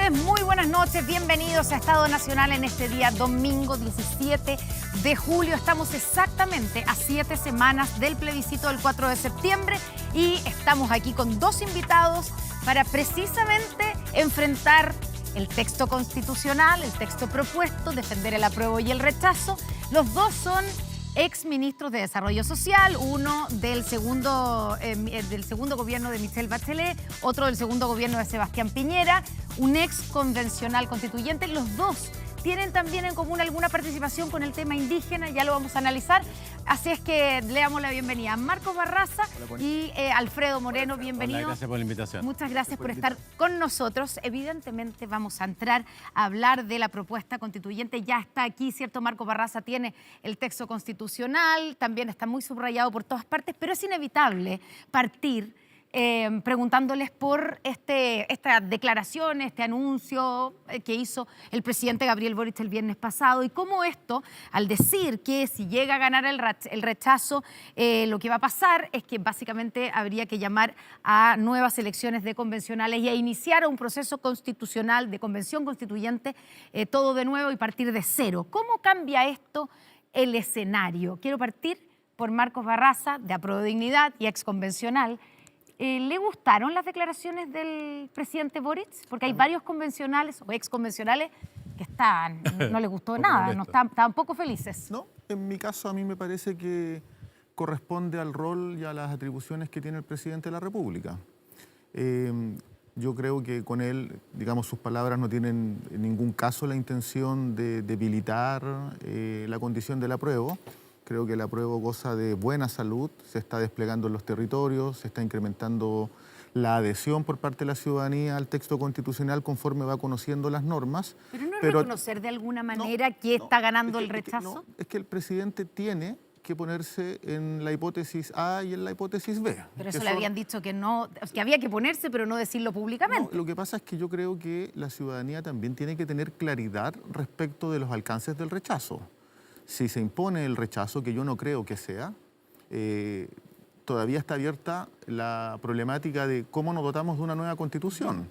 ustedes, muy buenas noches, bienvenidos a Estado Nacional en este día domingo 17 de julio. Estamos exactamente a 7 semanas del plebiscito del 4 de septiembre y estamos aquí con dos invitados para precisamente enfrentar el texto constitucional, el texto propuesto, defender el apruebo y el rechazo. Los dos son exministros de Desarrollo Social, uno del segundo gobierno de Michelle Bachelet, otro del segundo gobierno de Sebastián Piñera, un ex convencional constituyente. Los dos tienen también en común alguna participación con el tema indígena, ya lo vamos a analizar. Así es que le damos la bienvenida a Marcos Barraza y Alfredo Moreno, bienvenidos. Hola, gracias por la invitación. Muchas gracias por estar con nosotros. Evidentemente vamos a entrar a hablar de la propuesta constituyente. Ya está aquí, ¿cierto? Marcos Barraza tiene el texto constitucional, también está muy subrayado por todas partes, pero es inevitable partir preguntándoles por esta declaración, este anuncio que hizo el presidente Gabriel Boric el viernes pasado y cómo esto, al decir que si llega a ganar el rechazo, lo que va a pasar es que básicamente habría que llamar a nuevas elecciones de convencionales y a iniciar un proceso constitucional de convención constituyente, todo de nuevo y partir de cero. ¿Cómo cambia esto el escenario? Quiero partir por Marcos Barraza, de Apruebo Dignidad y exconvencional. ¿Le gustaron las declaraciones del presidente Boric? Porque hay varios convencionales o exconvencionales que no les gustó nada, estaban poco felices. No, en mi caso a mí me parece que corresponde al rol y a las atribuciones que tiene el presidente de la República. Yo creo que con él, digamos, sus palabras no tienen en ningún caso la intención de debilitar la condición del apruebo. Creo que el apruebo goza de buena salud, se está desplegando en los territorios, se está incrementando la adhesión por parte de la ciudadanía al texto constitucional conforme va conociendo las normas. Pero no es reconocer de alguna manera que está ganando el rechazo. Es que el presidente tiene que ponerse en la hipótesis A y en la hipótesis B. Pero eso le habían dicho que no, que había que ponerse, pero no decirlo públicamente. No, lo que pasa es que yo creo que la ciudadanía también tiene que tener claridad respecto de los alcances del rechazo. Si se impone el rechazo, que yo no creo que sea, todavía está abierta la problemática de cómo nos dotamos de una nueva constitución.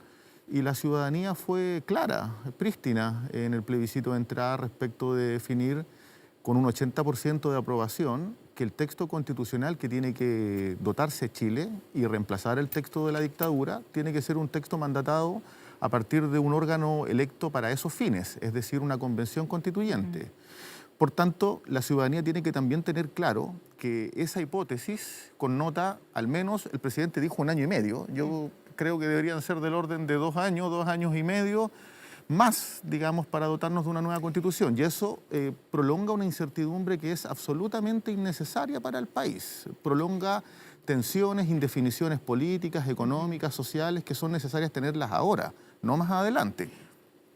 Y la ciudadanía fue clara, prístina, en el plebiscito de entrada respecto de definir con un 80% de aprobación que el texto constitucional que tiene que dotarse Chile y reemplazar el texto de la dictadura tiene que ser un texto mandatado a partir de un órgano electo para esos fines, es decir, una convención constituyente. Por tanto, la ciudadanía tiene que también tener claro que esa hipótesis connota, al menos el presidente dijo 1 año y medio, yo creo que deberían ser del orden de 2 años, 2 años y medio, más, digamos, para dotarnos de una nueva constitución. Y eso prolonga una incertidumbre que es absolutamente innecesaria para el país. Prolonga tensiones, indefiniciones políticas, económicas, sociales, que son necesarias tenerlas ahora, no más adelante.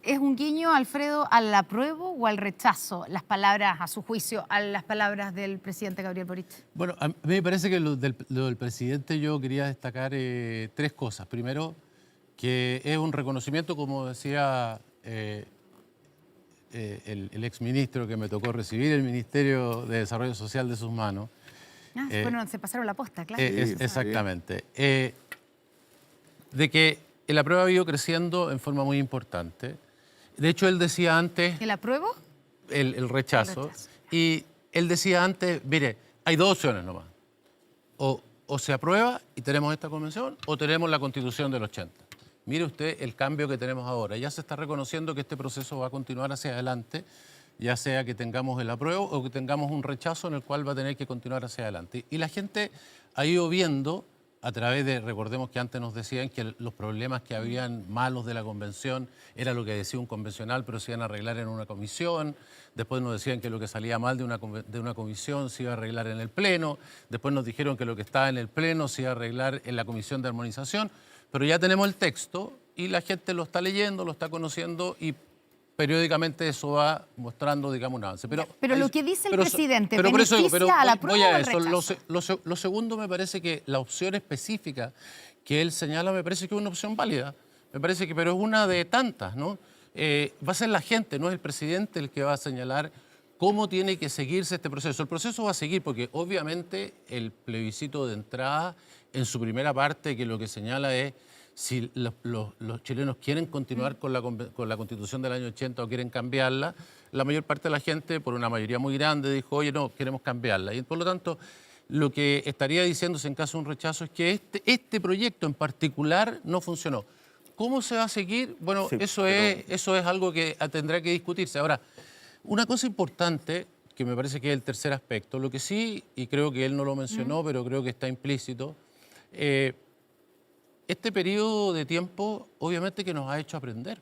¿Es un guiño, Alfredo, al apruebo o al rechazo, las palabras, a su juicio, a las palabras del presidente Gabriel Boric? Bueno, a mí me parece que lo del presidente yo quería destacar 3 cosas. Primero, que es un reconocimiento, como decía el exministro que me tocó recibir el Ministerio de Desarrollo Social de sus manos. Bueno, se pasaron la posta, claro. Exactamente. De que el apruebo ha ido creciendo en forma muy importante. De hecho, él decía antes... ¿El apruebo? El rechazo. Y él decía antes, mire, hay 2 opciones nomás. O se aprueba y tenemos esta convención, o tenemos la Constitución del 80. Mire usted el cambio que tenemos ahora. Ya se está reconociendo que este proceso va a continuar hacia adelante, ya sea que tengamos el apruebo o que tengamos un rechazo en el cual va a tener que continuar hacia adelante. Y la gente ha ido viendo... a través de, recordemos que antes nos decían que los problemas que habían malos de la convención era lo que decía un convencional, pero se iban a arreglar en una comisión. Después nos decían que lo que salía mal de una comisión se iba a arreglar en el Pleno. Después nos dijeron que lo que estaba en el Pleno se iba a arreglar en la Comisión de Armonización. Pero ya tenemos el texto y la gente lo está leyendo, lo está conociendo y periódicamente eso va mostrando, digamos, un avance. Pero lo que dice el presidente beneficia a la prueba o al rechazo. Lo segundo, me parece que la opción específica que él señala, me parece que es una opción válida. Me parece que, pero es una de tantas, ¿no? Va a ser la gente, no es el presidente el que va a señalar cómo tiene que seguirse este proceso. El proceso va a seguir porque obviamente el plebiscito de entrada, en su primera parte, que lo que señala es si los chilenos quieren continuar con la Constitución del año 80 o quieren cambiarla, la mayor parte de la gente, por una mayoría muy grande, dijo, oye, no, queremos cambiarla. Y por lo tanto, lo que estaría diciéndose en caso de un rechazo es que este proyecto en particular no funcionó. ¿Cómo se va a seguir? Bueno, Sí, eso es algo que tendrá que discutirse. Ahora, una cosa importante, que me parece que es el tercer aspecto, lo que sí, y creo que él no lo mencionó, pero creo que está implícito, este periodo de tiempo obviamente que nos ha hecho aprender.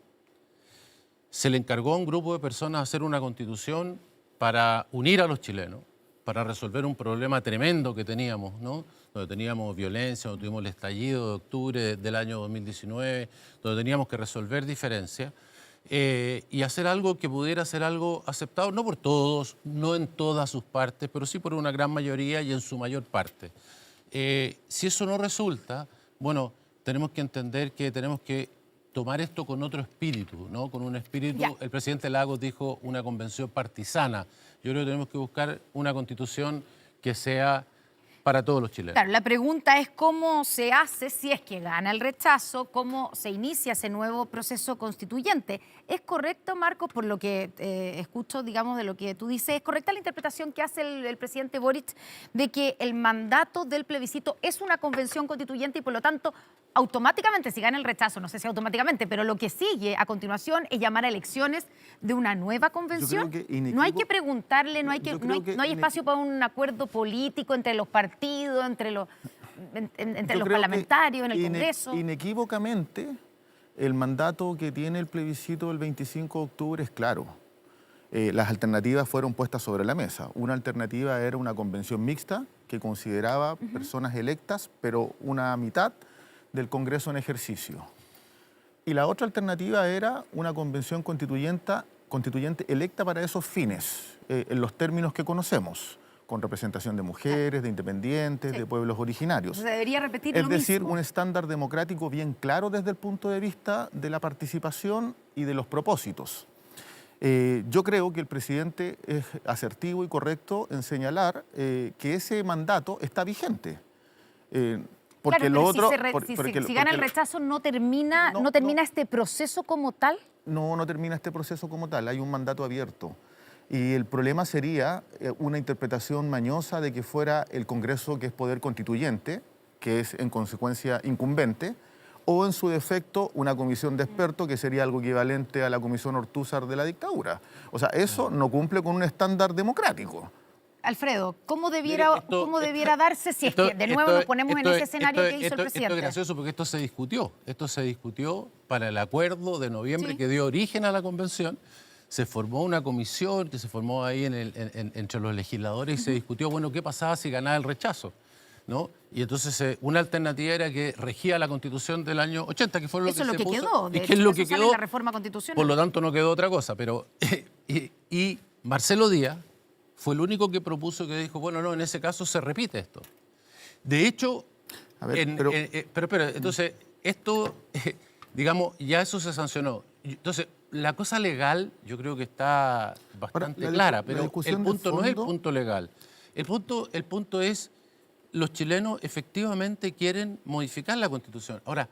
Se le encargó a un grupo de personas hacer una constitución para unir a los chilenos, para resolver un problema tremendo que teníamos, ¿no? Donde teníamos violencia, donde tuvimos el estallido de octubre del año 2019, donde teníamos que resolver diferencias y hacer algo que pudiera ser algo aceptado, no por todos, no en todas sus partes, pero sí por una gran mayoría y en su mayor parte. Si eso no resulta, bueno, tenemos que entender que tenemos que tomar esto con otro espíritu, ¿no? Con un espíritu, el presidente Lagos dijo una convención partisana. Yo creo que tenemos que buscar una constitución que sea para todos los chilenos. Claro, la pregunta es cómo se hace si es que gana el rechazo, cómo se inicia ese nuevo proceso constituyente. ¿Es correcto, Marcos, por lo que escucho, digamos, de lo que tú dices, es correcta la interpretación que hace el presidente Boric de que el mandato del plebiscito es una convención constituyente y por lo tanto automáticamente, si gana el rechazo, no sé si automáticamente, pero lo que sigue a continuación es llamar a elecciones de una nueva convención? No hay que preguntarle, no hay espacio para un acuerdo político entre los partidos, entre los parlamentarios, en el Congreso. Inequívocamente, el mandato que tiene el plebiscito del 25 de octubre es claro. Las alternativas fueron puestas sobre la mesa. Una alternativa era una convención mixta que consideraba personas electas, pero una mitad del Congreso en ejercicio. Y la otra alternativa era una convención constituyente electa para esos fines, en los términos que conocemos, con representación de mujeres, de independientes, de pueblos originarios. Se debería repetir lo mismo. Es decir, un estándar democrático bien claro desde el punto de vista de la participación y de los propósitos. Yo creo que el presidente es asertivo y correcto en señalar que ese mandato está vigente. Porque claro, lo otro, si gana el rechazo, ¿no termina este proceso como tal? No termina este proceso como tal. Hay un mandato abierto. Y el problema sería una interpretación mañosa de que fuera el Congreso, que es poder constituyente, que es en consecuencia incumbente, o en su defecto una comisión de expertos, que sería algo equivalente a la comisión Ortúzar de la dictadura. O sea, eso no cumple con un estándar democrático. Alfredo, ¿cómo debiera darse si es que de nuevo nos ponemos en ese escenario que hizo el presidente? Esto es gracioso porque esto se discutió para el acuerdo de noviembre que dio origen a la convención. Se formó una comisión que se formó ahí entre los legisladores y se discutió, bueno, ¿qué pasaba si ganaba el rechazo? ¿No? Y entonces una alternativa era que regía la Constitución del año 80, que fue lo que se puso. Eso es lo que quedó, de hecho, eso sale en la reforma constitucional. Por lo tanto, no quedó otra cosa. Pero, y Marcelo Díaz fue el único que propuso, que dijo, bueno, no, en ese caso se repite esto. De hecho, entonces, esto, digamos, ya eso se sancionó. Entonces, la cosa legal yo creo que está bastante clara, pero el punto no es el punto legal. El punto es, los chilenos efectivamente quieren modificar la Constitución. Ahora,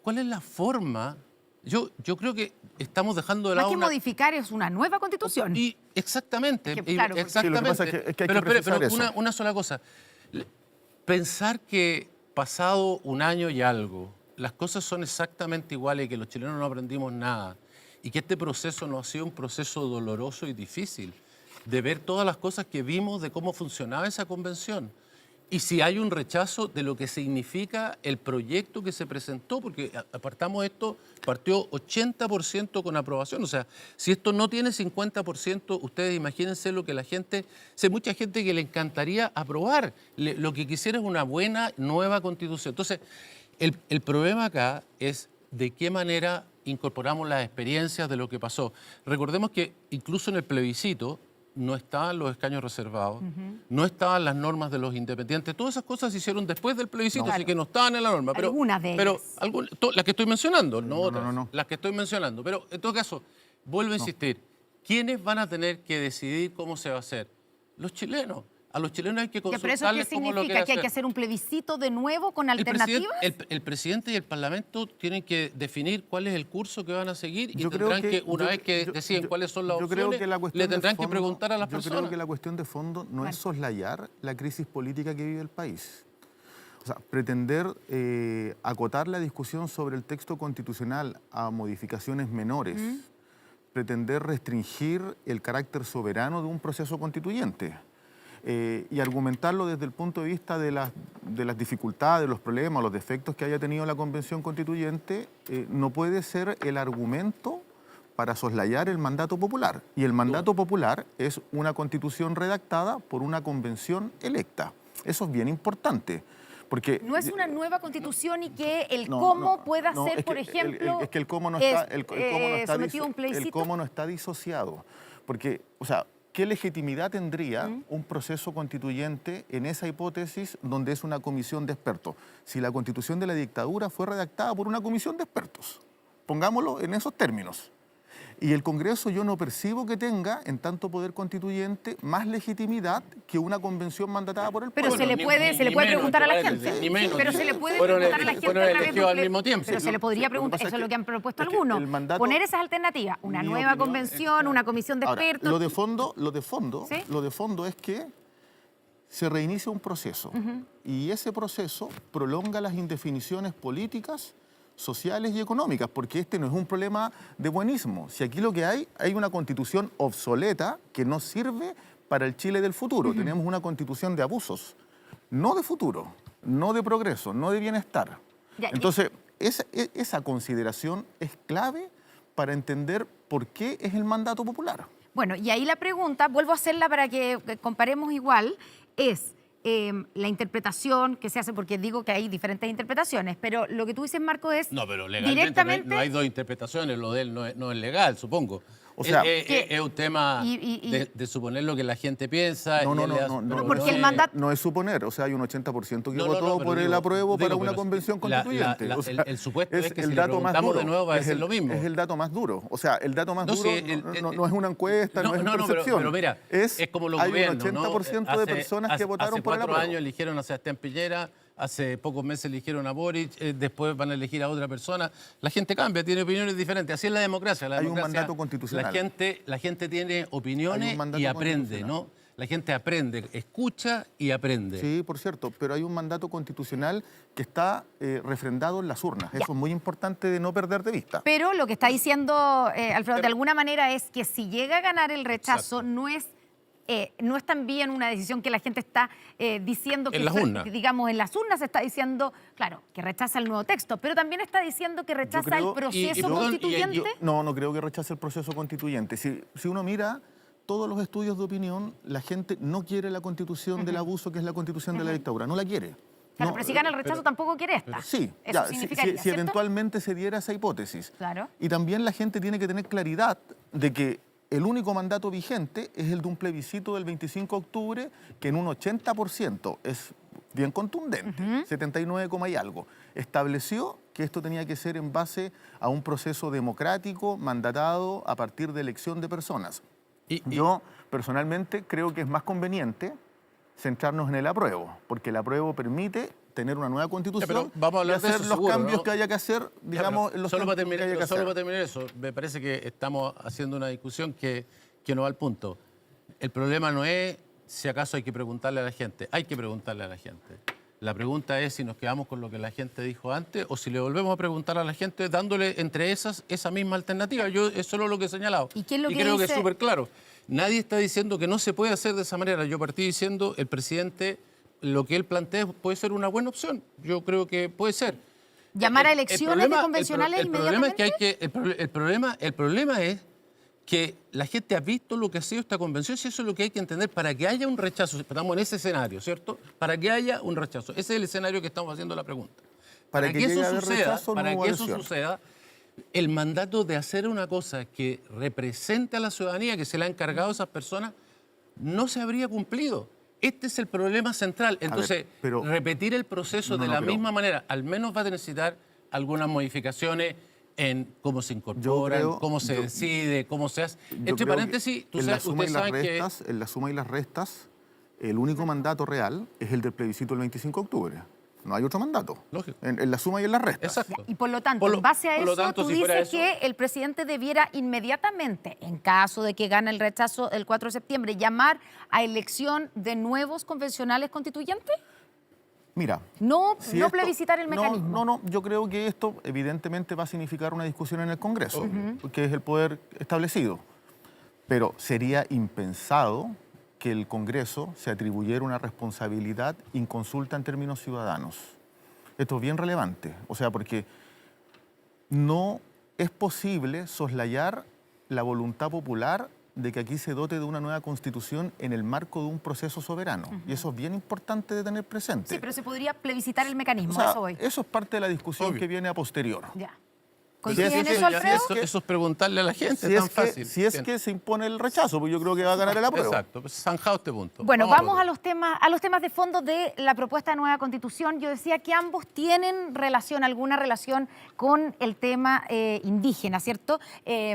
¿cuál es la forma? Yo creo que estamos dejando de lado. No hay que modificar, es una nueva Constitución. Exactamente. Es que, claro, exactamente. Sí, lo que pasa es que hay que precisar eso. Una sola cosa. Pensar que pasado un año y algo, las cosas son exactamente iguales y que los chilenos no aprendimos nada y que este proceso no ha sido un proceso doloroso y difícil de ver todas las cosas que vimos de cómo funcionaba esa convención. Y si hay un rechazo de lo que significa el proyecto que se presentó, porque apartamos esto, partió 80% con aprobación. O sea, si esto no tiene 50%, ustedes imagínense lo que la gente, hay mucha gente que le encantaría aprobar. Lo que quisiera es una buena, nueva constitución. Entonces, el problema acá es de qué manera incorporamos las experiencias de lo que pasó. Recordemos que incluso en el plebiscito, no estaban los escaños reservados, no estaban las normas de los independientes. Todas esas cosas se hicieron después del plebiscito, así que no estaban en la norma. Pero, algunas de ellas. Las que estoy mencionando, no otras. No. Las que estoy mencionando. Pero en todo caso, vuelvo a insistir, ¿quiénes van a tener que decidir cómo se va a hacer? Los chilenos. A los chilenos hay que Ya, pero ¿eso qué consultarles cómo lo significa? quieren ¿Que hay que hacer. hacer un plebiscito de nuevo con El alternativas? el presidente y el Parlamento tienen que definir cuál es el curso que van a seguir y Yo creo tendrán que, una yo- vez que yo- deciden yo- cuáles son las yo creo opciones, que la cuestión le de tendrán que fondo- preguntar a las Yo personas. creo que la cuestión de fondo no es soslayar la crisis política que vive el país. O sea, pretender acotar la discusión sobre el texto constitucional a modificaciones menores, pretender restringir el carácter soberano de un proceso constituyente y argumentarlo desde el punto de vista de las dificultades, los problemas, los defectos que haya tenido la Convención Constituyente, no puede ser el argumento para soslayar el mandato popular. Y el mandato popular es una constitución redactada por una convención electa. Eso es bien importante. Porque No es una nueva constitución y que el no, cómo no, pueda no, ser, es que por ejemplo, es que el cómo no está, sometido a un plebiscito. el cómo no está disociado. Porque, o sea, ¿qué legitimidad tendría un proceso constituyente en esa hipótesis donde es una comisión de expertos? Si la constitución de la dictadura fue redactada por una comisión de expertos, pongámoslo en esos términos. Y el Congreso yo no percibo que tenga, en tanto poder constituyente, más legitimidad que una convención mandatada por el Pero pueblo. se le puede preguntar a la gente. Ni menos. Pero se le puede Fueron preguntar a la gente fueron a través de elegidos un al mismo tiempo. Pero se le podría Sí, lo que preguntar, pasa eso es es lo que han propuesto es que algunos. el mandato- Poner esas alternativas, una Mi nueva opinión convención, una comisión de Ahora, expertos. lo de ¿Sí? fondo es que se reinicia un proceso y ese proceso prolonga las indefiniciones políticas, sociales y económicas, porque este no es un problema de buenismo. Si aquí lo que hay una constitución obsoleta que no sirve para el Chile del futuro. Tenemos una constitución de abusos, no de futuro, no de progreso, no de bienestar. Ya, Entonces, esa consideración es clave para entender por qué es el mandato popular. Bueno, y ahí la pregunta, vuelvo a hacerla para que comparemos igual, es la interpretación que se hace, porque digo que hay diferentes interpretaciones, pero lo que tú dices, Marco, es No, pero legalmente directamente... no hay dos interpretaciones, lo de él no es legal, supongo. O sea, es un tema de suponer lo que la gente piensa. No, porque el mandato- no es suponer, o sea, hay un 80% que No, votó pero por el digo, apruebo para una pero convención constituyente. O sea, el supuesto es que si el le dato más preguntamos duro, de nuevo va a es ser el- lo mismo. Es el dato más duro. O sea, el dato más No, duro sí, no es una encuesta, no es percepción. pero mira, es como los hay gobiernos, un 80% de Hace- personas que votaron por el Hace 4 apruebo. años eligieron a Sebastián Piñera, hace pocos meses eligieron a Boric, después van a elegir a otra persona. La gente cambia, tiene opiniones diferentes. Así es la democracia. La Hay un democracia, mandato constitucional. La gente tiene Hay opiniones un mandato y aprende, constitucional. ¿no? La gente aprende, escucha y aprende. Sí, por cierto, pero hay un mandato constitucional que está refrendado en las urnas. Eso es muy importante de no perder de vista. Pero lo que está diciendo Alfredo, de alguna manera, es que si llega a ganar el rechazo, no es también una decisión que la gente está diciendo que En las urnas. digamos, en las urnas se está diciendo, claro, que rechaza el nuevo texto, pero también está diciendo que rechaza creo- el proceso perdón, constituyente. No creo que rechace el proceso constituyente. Si uno mira todos los estudios de opinión, la gente no quiere la constitución del abuso, que es la constitución de la dictadura. No la quiere. Claro, No, pero si gana el rechazo tampoco quiere esta. Sí, Eso ya, significaría, si ¿cierto? eventualmente se diera esa hipótesis. Claro. Y también la gente tiene que tener claridad de que el único mandato vigente es el de un plebiscito del 25 de octubre, que en un 80% es bien contundente, 79, y algo, estableció que esto tenía que ser en base a un proceso democrático mandatado a partir de elección de personas. Yo personalmente creo que es más conveniente centrarnos en el apruebo, porque el apruebo permite tener una nueva constitución pero vamos a hablar y de hacer eso los seguro, cambios ¿no? que haya que hacer, digamos, en los solo para tiempos que haya que terminar, hacer. eso, me parece que estamos haciendo una discusión que no va al punto. El problema no es si acaso hay que preguntarle a la gente. Hay que preguntarle a la gente. La pregunta es si nos quedamos con lo que la gente dijo antes o si le volvemos a preguntar a la gente dándole entre esas esa misma alternativa. Yo es solo lo que he señalado. ¿Y qué es lo que creo que dice? es súper claro. Nadie está diciendo que no se puede hacer de esa manera. Yo partí diciendo el presidente, lo que él plantea puede ser una buena opción. Yo creo que puede ser. ¿Llamar a elecciones de convencionales el problema es que inmediatamente? el problema es que la gente ha visto lo que ha sido esta convención, y eso es lo que hay que entender para que haya un rechazo. Estamos en ese escenario, ¿cierto? Para que haya un rechazo. Ese es el escenario que estamos haciendo la pregunta. Para que llegue a haber rechazo, no para hubo que eso adhesión. suceda, el mandato de hacer una cosa que represente a la ciudadanía, que se le ha encargado a esas personas, no se habría cumplido. Este es el problema central. Entonces, pero- repetir el proceso de la misma manera, al menos va a necesitar algunas modificaciones en cómo se incorporan, creo- cómo se yo- decide, cómo se hace. Yo Entre creo paréntesis, que en la suma y ustedes las saben que... restas, en la suma y las restas, el único mandato real es el del plebiscito del 25 de octubre. No hay otro mandato. Lógico. En la suma y en la resta. Exacto. Y por lo tanto, en base a por lo eso, tanto, tú si fuera dices eso- que el presidente debiera inmediatamente, en caso de que gane el rechazo el 4 de septiembre, llamar a elección de nuevos convencionales constituyentes. Mira, No, si no esto- plebiscitar el mecanismo. No, yo creo que esto evidentemente va a significar una discusión en el Congreso, que es el poder establecido. Pero sería impensado que el Congreso se atribuyera una responsabilidad inconsulta en términos ciudadanos. Esto es bien relevante, o sea, porque no es posible soslayar la voluntad popular de que aquí se dote de una nueva constitución en el marco de un proceso soberano. Y eso es bien importante de tener presente. Sí, pero se podría plebiscitar el mecanismo, O sea, eso voy. eso es parte de la discusión Obvio. que viene a posterior. Ya. Si ¿Coincide en es- eso, ya- Alfredo? eso es preguntarle a la gente, Si es tan es, que, fácil. si es que se impone el rechazo, pues yo creo que va a ganar el apruebo. Exacto, pues zanjado este punto. Bueno, vamos otro. a los temas de fondo de la propuesta de nueva constitución. Yo decía que ambos tienen relación, alguna relación con el tema indígena, ¿cierto?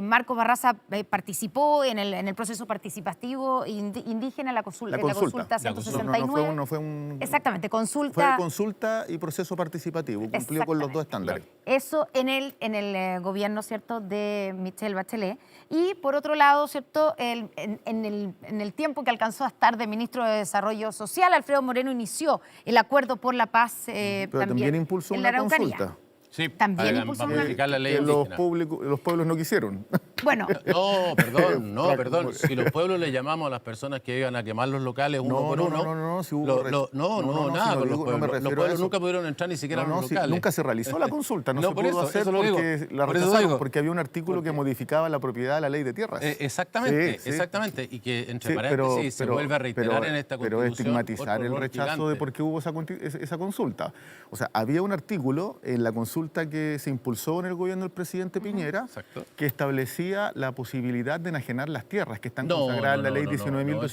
Marco Barraza participó en el proceso participativo indígena en la consulta, La en la consulta. consulta La consulta. 169. No fue un... Exactamente, Fue consulta. consulta y proceso participativo, cumplió con los dos Exactamente. estándares. Eso en el gobierno, ¿cierto?, de Michelle Bachelet. Y por otro lado, ¿cierto?, en el tiempo que alcanzó a estar de ministro de Desarrollo Social, Alfredo Moreno inició el acuerdo por la paz Pero también impulsó en la una Araucanía. consulta. Sí, También para impulsó modificar la ley Que los indígena. pueblos no quisieron. Bueno, No, perdón, no, Franco, perdón. por- Si los pueblos le llamamos a las personas que iban a quemar los locales uno No, por no, uno. no, si hubo lo- re- lo- no, no, nada si no con los digo- no me pueblos. Los refiero a pueblos eso. nunca pudieron entrar ni siquiera a los Sí, locales. nunca se realizó la consulta, no, se por pudo eso, hacer eso lo digo. porque la Por eso rechazaron, digo. porque había un artículo que modificaba la propiedad de la ley de tierras. Exactamente, Sí, sí. exactamente. Y que entre Sí, paréntesis se vuelve a reiterar pero- en esta pero constitución. estigmatizar otro el error rechazo de gigante. por qué hubo esa consulta. O sea, había un artículo en la consulta que se impulsó en el gobierno del presidente Piñera Exacto. que establecía la posibilidad de enajenar las tierras que están No, consagradas en la no, ley no, no,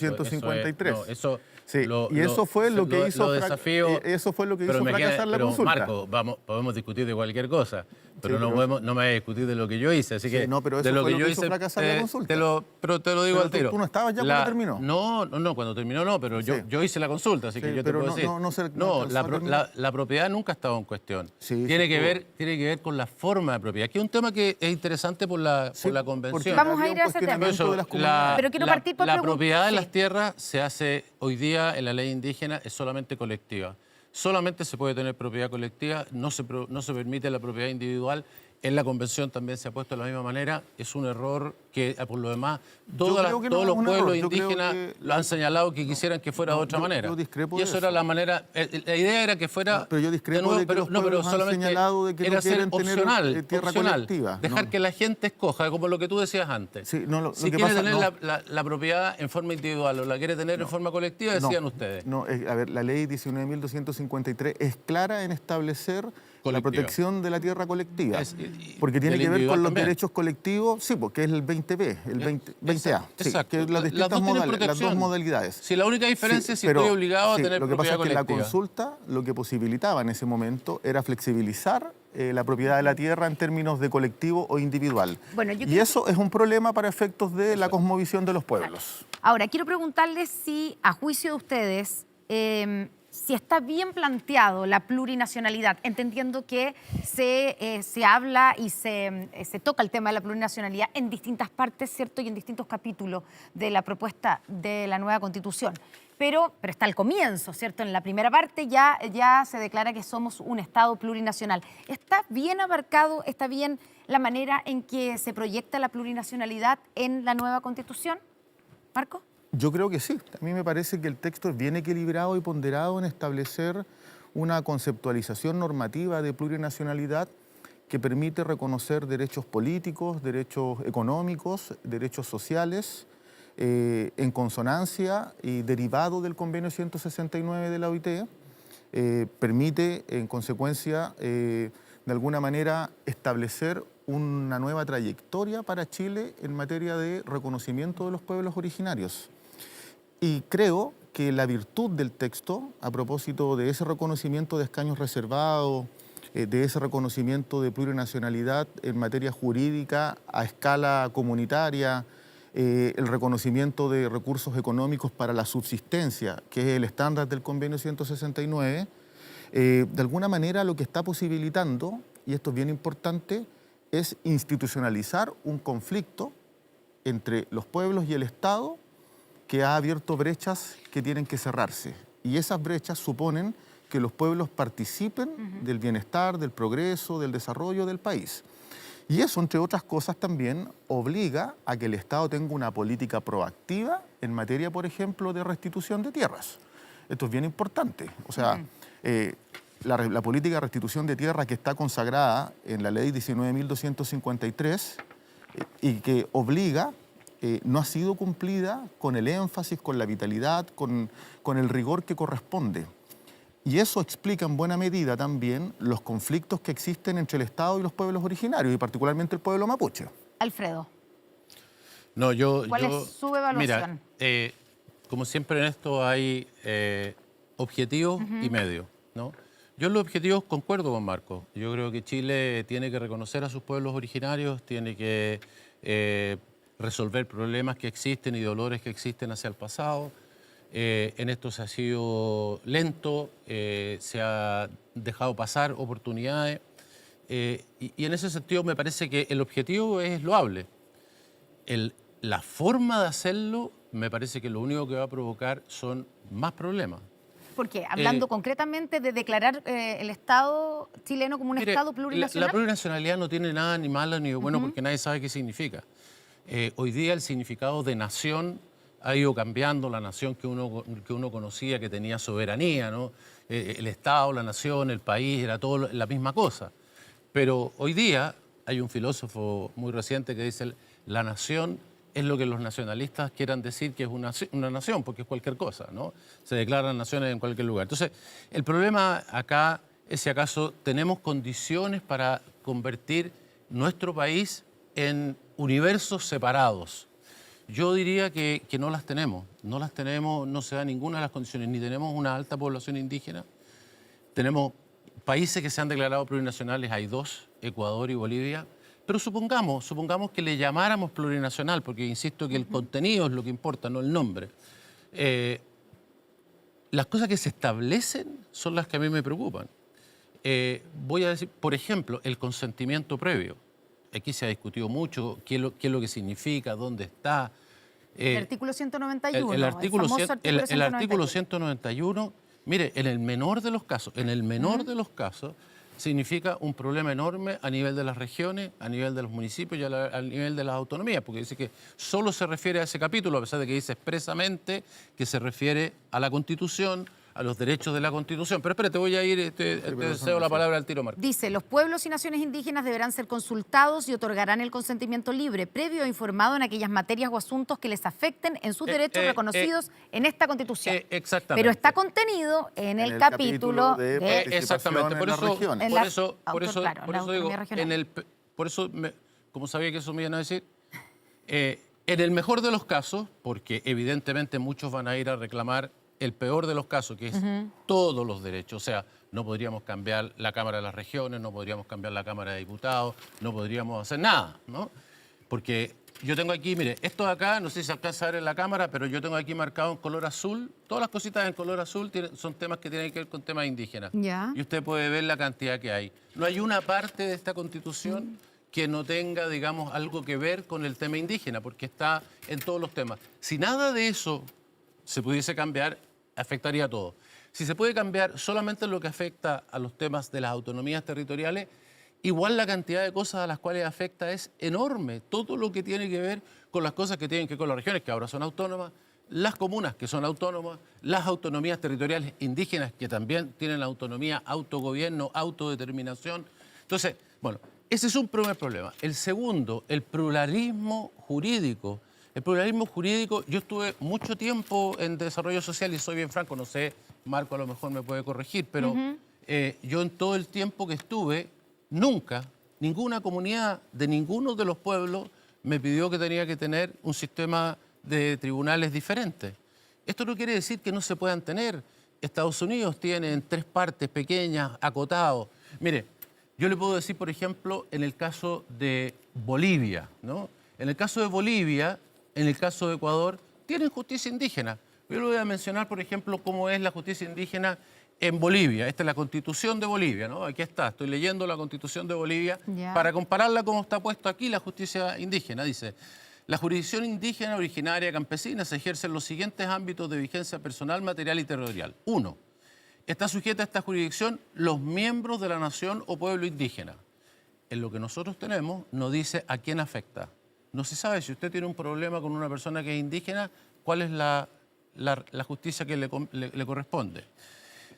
19.253. no, eso, Sí, y eso fue lo que hizo desafío, eso fue lo que pero hizo me queda- fracasar la pero, consulta. Marco, podemos discutir de cualquier cosa, pero, Sí, no, pero- no me voy a discutir de lo que yo hice, así Sí, que no, pero de eso lo fue que lo yo que hizo hice, fracasar la consulta. pero te lo digo Pero al tiro. tú no estabas ya cuando terminó. No, cuando terminó no, pero Sí. yo hice la consulta, así que Sí, yo te pero puedo no- decir. no se No, alcanzó a terminar. la propiedad nunca ha estado en cuestión. Sí, tiene sí, que ver con la forma de propiedad, que es un tema que es interesante por la Sí, porque convención. Vamos a había ir a un ese tema. cuestionamiento de las comunidades. Pero quiero partir por la pregun- propiedad de sí. las tierras se hace hoy día en la ley indígena, es solamente colectiva. Solamente se puede tener propiedad colectiva, no se permite la propiedad individual. En la convención también se ha puesto de la misma manera. Es un error que, por lo demás, creo que no todos es los un pueblos error. Yo creo indígenas que- lo han señalado que quisieran que fuera de otra manera. yo discrepo y de eso eso. era la manera. La idea era que fuera. Pero yo discrepo de que los pueblos han solamente señalado de que no era ser quieren tener, opcional, tierra opcional. colectiva. Dejar No. que la gente escoja, como lo que tú decías antes. Sí, no, lo si que quiere pasa- tener no. la propiedad en forma individual o la quiere tener en forma colectiva, decían ustedes. No, a ver, la ley 19.253 es clara en establecer la Colectiva. protección de la tierra colectiva. Porque del tiene que ver individual con los también. derechos colectivos, sí, porque es el 20B, el 20A. Sí, Exacto. que es las distintas dos tienen las dos protección. modalidades. Si la única diferencia es si pero- estoy obligado sí, a tener lo que pasa propiedad es que la colectiva. consulta lo que posibilitaba en ese momento era flexibilizar la propiedad de la tierra en términos de colectivo o individual. Bueno, yo y creo eso es un problema para efectos de la cosmovisión de los pueblos. Ahora, quiero preguntarles si, a juicio de ustedes, si está bien planteado la plurinacionalidad, entendiendo que se habla y se toca el tema de la plurinacionalidad en distintas partes, ¿cierto? Y en distintos capítulos de la propuesta de la nueva Constitución. Pero está al comienzo, ¿cierto? En la primera parte ya se declara que somos un Estado plurinacional. ¿Está bien abarcado, está bien la manera en que se proyecta la plurinacionalidad en la nueva Constitución? ¿Marco? Yo creo que sí. A mí me parece que el texto es bien equilibrado y ponderado en establecer una conceptualización normativa de plurinacionalidad que permite reconocer derechos políticos, derechos económicos, derechos sociales, en consonancia y derivado del convenio 169 de la OIT, permite en consecuencia de alguna manera establecer una nueva trayectoria para Chile en materia de reconocimiento de los pueblos originarios. Y creo que la virtud del texto, a propósito de ese reconocimiento de escaños reservados, de ese reconocimiento de plurinacionalidad en materia jurídica a escala comunitaria, el reconocimiento de recursos económicos para la subsistencia, que es el estándar del convenio 169, de alguna manera lo que está posibilitando, y esto es bien importante, es institucionalizar un conflicto entre los pueblos y el Estado que ha abierto brechas que tienen que cerrarse. Y esas brechas suponen que los pueblos participen del bienestar, del progreso, del desarrollo del país. Y eso, entre otras cosas, también obliga a que el Estado tenga una política proactiva en materia, por ejemplo, de restitución de tierras. Esto es bien importante. O sea, la política de restitución de tierra que está consagrada en la ley 19.253 y que obliga, no ha sido cumplida con el énfasis, con la vitalidad, con el rigor que corresponde. Y eso explica en buena medida también los conflictos que existen entre el Estado y los pueblos originarios, y particularmente el pueblo mapuche. Alfredo. No, ¿Cuál es su evaluación? Mira, como siempre en esto hay objetivos y medios, ¿no? Yo en los objetivos concuerdo con Marco. Yo creo que Chile tiene que reconocer a sus pueblos originarios, tiene que resolver problemas que existen y dolores que existen hacia el pasado. En esto se ha sido lento, se ha dejado pasar oportunidades y en ese sentido me parece que el objetivo es loable. La forma de hacerlo me parece que lo único que va a provocar son más problemas. ¿Por qué? Hablando concretamente de declarar el Estado chileno como un Estado plurinacional. La plurinacionalidad no tiene nada ni malo ni bueno porque nadie sabe qué significa. Hoy día el significado de nación ha ido cambiando. La nación que uno conocía, que tenía soberanía, ¿no? El Estado, la nación, el país, era todo la misma cosa. Pero hoy día hay un filósofo muy reciente que dice la nación es lo que los nacionalistas quieran decir que es una nación, porque es cualquier cosa, ¿no? Se declaran naciones en cualquier lugar. Entonces, el problema acá es si acaso tenemos condiciones para convertir nuestro país en universos separados. Yo diría que no las tenemos, no se da ninguna de las condiciones, ni tenemos una alta población indígena, tenemos países que se han declarado plurinacionales, hay dos, Ecuador y Bolivia, pero supongamos que le llamáramos plurinacional, porque insisto que el contenido es lo que importa, no el nombre. Las cosas que se establecen son las que a mí me preocupan. Voy a decir, por ejemplo, el consentimiento previo. Aquí se ha discutido mucho qué es lo que significa, dónde está. El artículo 191. El artículo 191, mire, en el menor de los casos, significa un problema enorme a nivel de las regiones, a nivel de los municipios y a nivel de las autonomías, porque dice que solo se refiere a ese capítulo, a pesar de que dice expresamente que se refiere a la Constitución, a los derechos de la Constitución. Pero espérate, voy a ir, te cedo la palabra al tiro, Marco. Dice, los pueblos y naciones indígenas deberán ser consultados y otorgarán el consentimiento libre, previo e informado en aquellas materias o asuntos que les afecten en sus derechos reconocidos en esta Constitución. Exactamente. Pero está contenido en el capítulo de exactamente. Por eso, como sabía que eso me iban a decir, en el mejor de los casos, porque evidentemente muchos van a ir a reclamar el peor de los casos, que es todos los derechos. O sea, no podríamos cambiar la Cámara de las Regiones, no podríamos cambiar la Cámara de Diputados, no podríamos hacer nada, ¿no? Porque yo tengo aquí, mire, esto de acá, no sé si se alcanza a ver en la cámara, pero yo tengo aquí marcado en color azul, todas las cositas en color azul son temas que tienen que ver con temas indígenas. Ya. Y usted puede ver la cantidad que hay. No hay una parte de esta Constitución que no tenga, digamos, algo que ver con el tema indígena, porque está en todos los temas. Si nada de eso se pudiese cambiar, afectaría a todo. Si se puede cambiar solamente lo que afecta a los temas de las autonomías territoriales, igual la cantidad de cosas a las cuales afecta es enorme. Todo lo que tiene que ver con las cosas que tienen que ver con las regiones, que ahora son autónomas, las comunas, que son autónomas, las autonomías territoriales indígenas, que también tienen autonomía, autogobierno, autodeterminación. Entonces, bueno, ese es un primer problema. El segundo, el pluralismo jurídico. El pluralismo jurídico, yo estuve mucho tiempo en desarrollo social y soy bien franco, no sé, Marco a lo mejor me puede corregir, pero yo en todo el tiempo que estuve, nunca, ninguna comunidad de ninguno de los pueblos me pidió que tenía que tener un sistema de tribunales diferente. Esto no quiere decir que no se puedan tener. Estados Unidos tiene en 3 partes pequeñas, acotados. Mire, yo le puedo decir, por ejemplo, en el caso de Bolivia, ¿no? En el caso de Bolivia, En el caso de Ecuador, tienen justicia indígena. Yo le voy a mencionar, por ejemplo, cómo es la justicia indígena en Bolivia. Esta es la Constitución de Bolivia, ¿no? Aquí está, estoy leyendo la Constitución de Bolivia para compararla cómo está puesto aquí la justicia indígena. Dice, la jurisdicción indígena originaria campesina se ejerce en los siguientes ámbitos de vigencia personal, material y territorial. 1. Está sujeta a esta jurisdicción los miembros de la nación o pueblo indígena. En lo que nosotros tenemos, no dice a quién afecta. No se sabe si usted tiene un problema con una persona que es indígena, cuál es la justicia que le corresponde.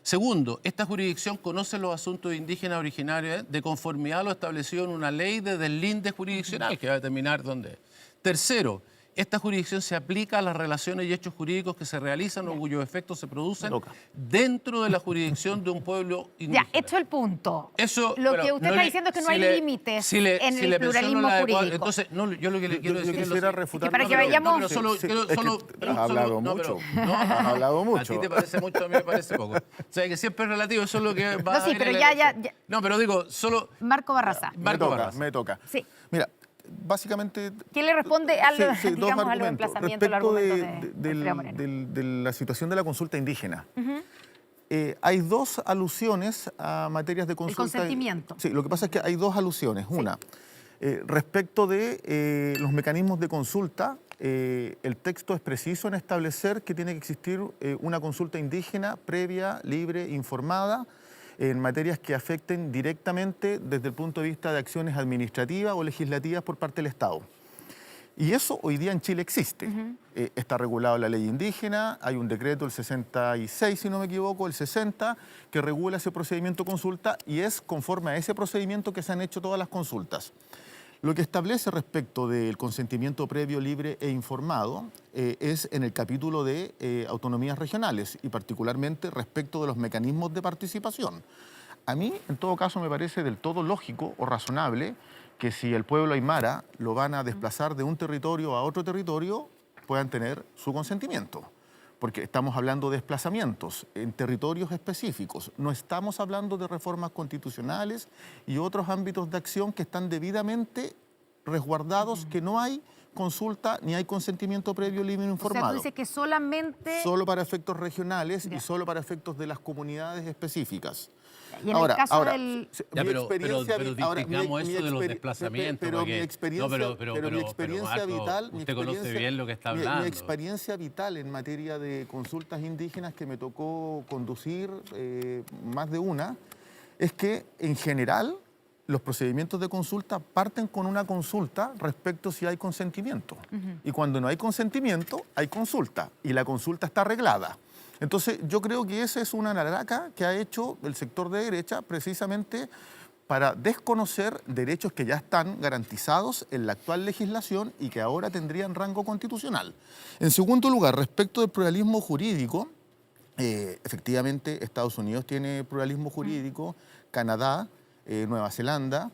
Segundo, esta jurisdicción conoce los asuntos indígenas originarios de conformidad a lo establecido en una ley de deslinde jurisdiccional que va a determinar dónde es. Tercero, esta jurisdicción se aplica a las relaciones y hechos jurídicos que se realizan o cuyos efectos se producen dentro de la jurisdicción de un pueblo indígena. Ya, hecho el punto. Eso, lo que usted está diciendo es que no hay límites en el pluralismo jurídico. Entonces, no, yo lo que le quiero decir es quisiera refutar. para que vayamos... Has hablado mucho. Has hablado mucho. A ti te parece mucho, a mí me parece poco. O sea, que siempre es relativo, eso es lo que va a... No, sí, pero ya... No, pero digo, solo... Marco Barraza. Me toca. Sí. Mira, básicamente... ¿Quién le responde a los, dos digamos, a los argumentos. emplazamientos, los argumentos de la situación de la consulta indígena? Hay dos alusiones a materias de consulta. El consentimiento. Sí, lo que pasa es que hay dos alusiones. Una, respecto de los mecanismos de consulta, el texto es preciso en establecer que tiene que existir una consulta indígena previa, libre, informada, en materias que afecten directamente desde el punto de vista de acciones administrativas o legislativas por parte del Estado. Y eso hoy día en Chile existe. Está regulado en la ley indígena, hay un decreto, el 66, si no me equivoco, el 60, que regula ese procedimiento de consulta y es conforme a ese procedimiento que se han hecho todas las consultas. Lo que establece respecto del consentimiento previo, libre e informado es en el capítulo de autonomías regionales y particularmente respecto de los mecanismos de participación. A mí, en todo caso, me parece del todo lógico o razonable que si el pueblo aymara lo van a desplazar de un territorio a otro territorio, puedan tener su consentimiento. Porque estamos hablando de desplazamientos en territorios específicos. No estamos hablando de reformas constitucionales y otros ámbitos de acción que están debidamente resguardados, que no hay consulta ni hay consentimiento previo, libre e informado. O sea, tú dices que solamente... Solo para efectos regionales y solo para efectos de las comunidades específicas. Y en el caso del... pero distingamos eso de los desplazamientos. Pero mi experiencia vital... Usted conoce bien lo que está hablando. Mi experiencia vital en materia de consultas indígenas que me tocó conducir más de una, es que en general los procedimientos de consulta parten con una consulta respecto si hay consentimiento. Y cuando no hay consentimiento, hay consulta. Y la consulta está arreglada. Entonces, yo creo que esa es una naraca que ha hecho el sector de derecha precisamente para desconocer derechos que ya están garantizados en la actual legislación y que ahora tendrían rango constitucional. En segundo lugar, respecto del pluralismo jurídico, efectivamente Estados Unidos tiene pluralismo jurídico, Canadá, Nueva Zelanda,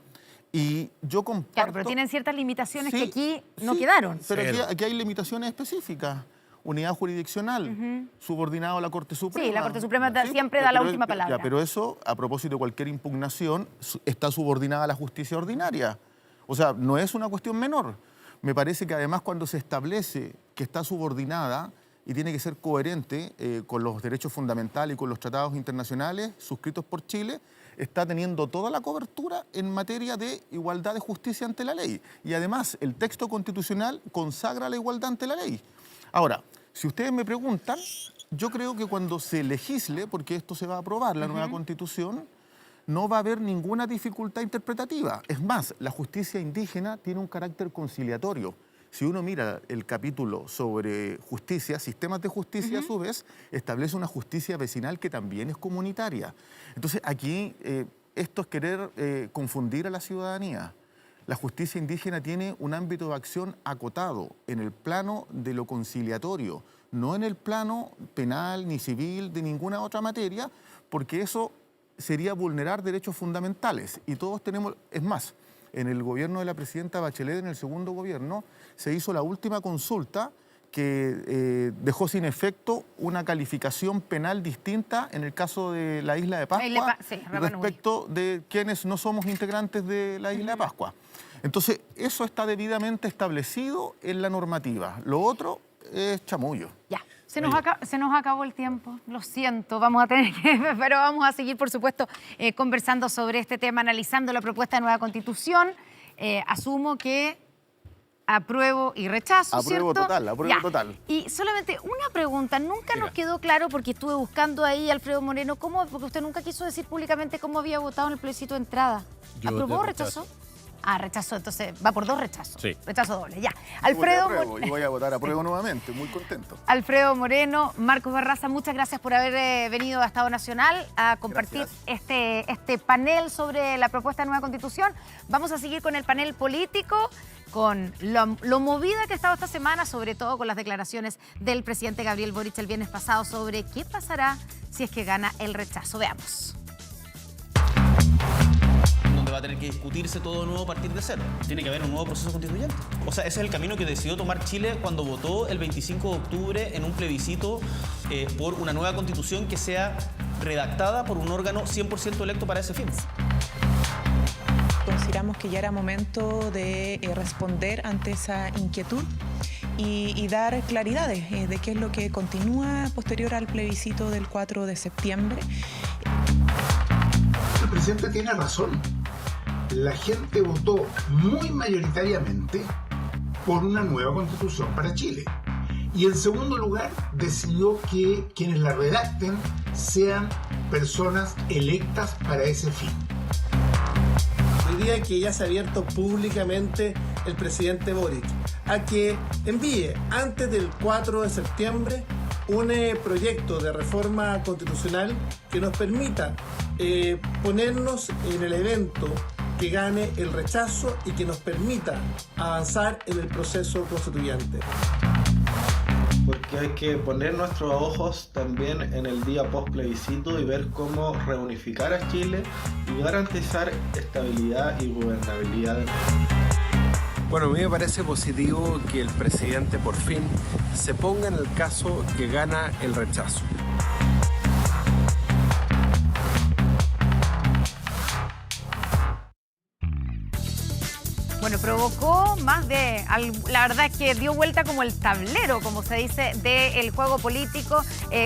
y yo comparto... Claro, pero tienen ciertas limitaciones que aquí no quedaron. Pero aquí hay limitaciones específicas. Unidad jurisdiccional, subordinado a la Corte Suprema. Sí, la Corte Suprema siempre da la última palabra. Pero eso, a propósito de cualquier impugnación, está subordinada a la justicia ordinaria. O sea, no es una cuestión menor. Me parece que además cuando se establece que está subordinada y tiene que ser coherente con los derechos fundamentales y con los tratados internacionales suscritos por Chile, está teniendo toda la cobertura en materia de igualdad de justicia ante la ley. Y además, el texto constitucional consagra la igualdad ante la ley. Ahora, si ustedes me preguntan, yo creo que cuando se legisle, porque esto se va a aprobar, la nueva Constitución, no va a haber ninguna dificultad interpretativa. Es más, la justicia indígena tiene un carácter conciliatorio. Si uno mira el capítulo sobre justicia, sistemas de justicia, a su vez, establece una justicia vecinal que también es comunitaria. Entonces, aquí esto es querer confundir a la ciudadanía. La justicia indígena tiene un ámbito de acción acotado en el plano de lo conciliatorio, no en el plano penal ni civil de ninguna otra materia, porque eso sería vulnerar derechos fundamentales. Y todos tenemos, es más, en el gobierno de la presidenta Bachelet, en el segundo gobierno, se hizo la última consulta que dejó sin efecto una calificación penal distinta en el caso de la isla de Pascua respecto de quienes no somos integrantes de la isla de Pascua. Entonces, eso está debidamente establecido en la normativa. Lo otro es chamullo. Ya, se nos acabó el tiempo, lo siento, vamos a tener que, pero vamos a seguir, por supuesto, conversando sobre este tema, analizando la propuesta de nueva Constitución. Asumo que apruebo y rechazo, Apruebo ¿cierto? total, apruebo total. Y solamente una pregunta, nunca nos quedó claro, porque estuve buscando ahí, Alfredo Moreno, porque usted nunca quiso decir públicamente cómo había votado en el plebiscito de entrada. Yo ¿Aprobó o te rechazó? Ah, rechazó, entonces va por 2 rechazos. Sí. Rechazo doble, ya. Alfredo Y voy a votar apruebo nuevamente, muy contento. Alfredo Moreno, Marcos Barraza, muchas gracias por haber venido a Estado Nacional a compartir este panel sobre la propuesta de nueva Constitución. Vamos a seguir con el panel político, con lo movida que ha estado esta semana, sobre todo con las declaraciones del presidente Gabriel Boric el viernes pasado sobre qué pasará si es que gana el rechazo. Veamos. Donde va a tener que discutirse todo de nuevo a partir de cero. Tiene que haber un nuevo proceso constituyente. O sea, ese es el camino que decidió tomar Chile cuando votó el 25 de octubre en un plebiscito por una nueva constitución que sea redactada por un órgano 100% electo para ese fin. Consideramos que ya era momento de responder ante esa inquietud y dar claridades de qué es lo que continúa posterior al plebiscito del 4 de septiembre. El presidente tiene razón. La gente votó muy mayoritariamente por una nueva constitución para Chile. Y en segundo lugar, decidió que quienes la redacten sean personas electas para ese fin. Hoy día que ya se ha abierto públicamente el presidente Boric a que envíe antes del 4 de septiembre un proyecto de reforma constitucional que nos permita ponernos en el evento que gane el rechazo y que nos permita avanzar en el proceso constituyente. Porque hay que poner nuestros ojos también en el día post plebiscito y ver cómo reunificar a Chile y garantizar estabilidad y gobernabilidad. Bueno, a mí me parece positivo que el presidente por fin se ponga en el caso que gana el rechazo. Bueno, provocó más de... La verdad es que dio vuelta como el tablero, como se dice, del juego político,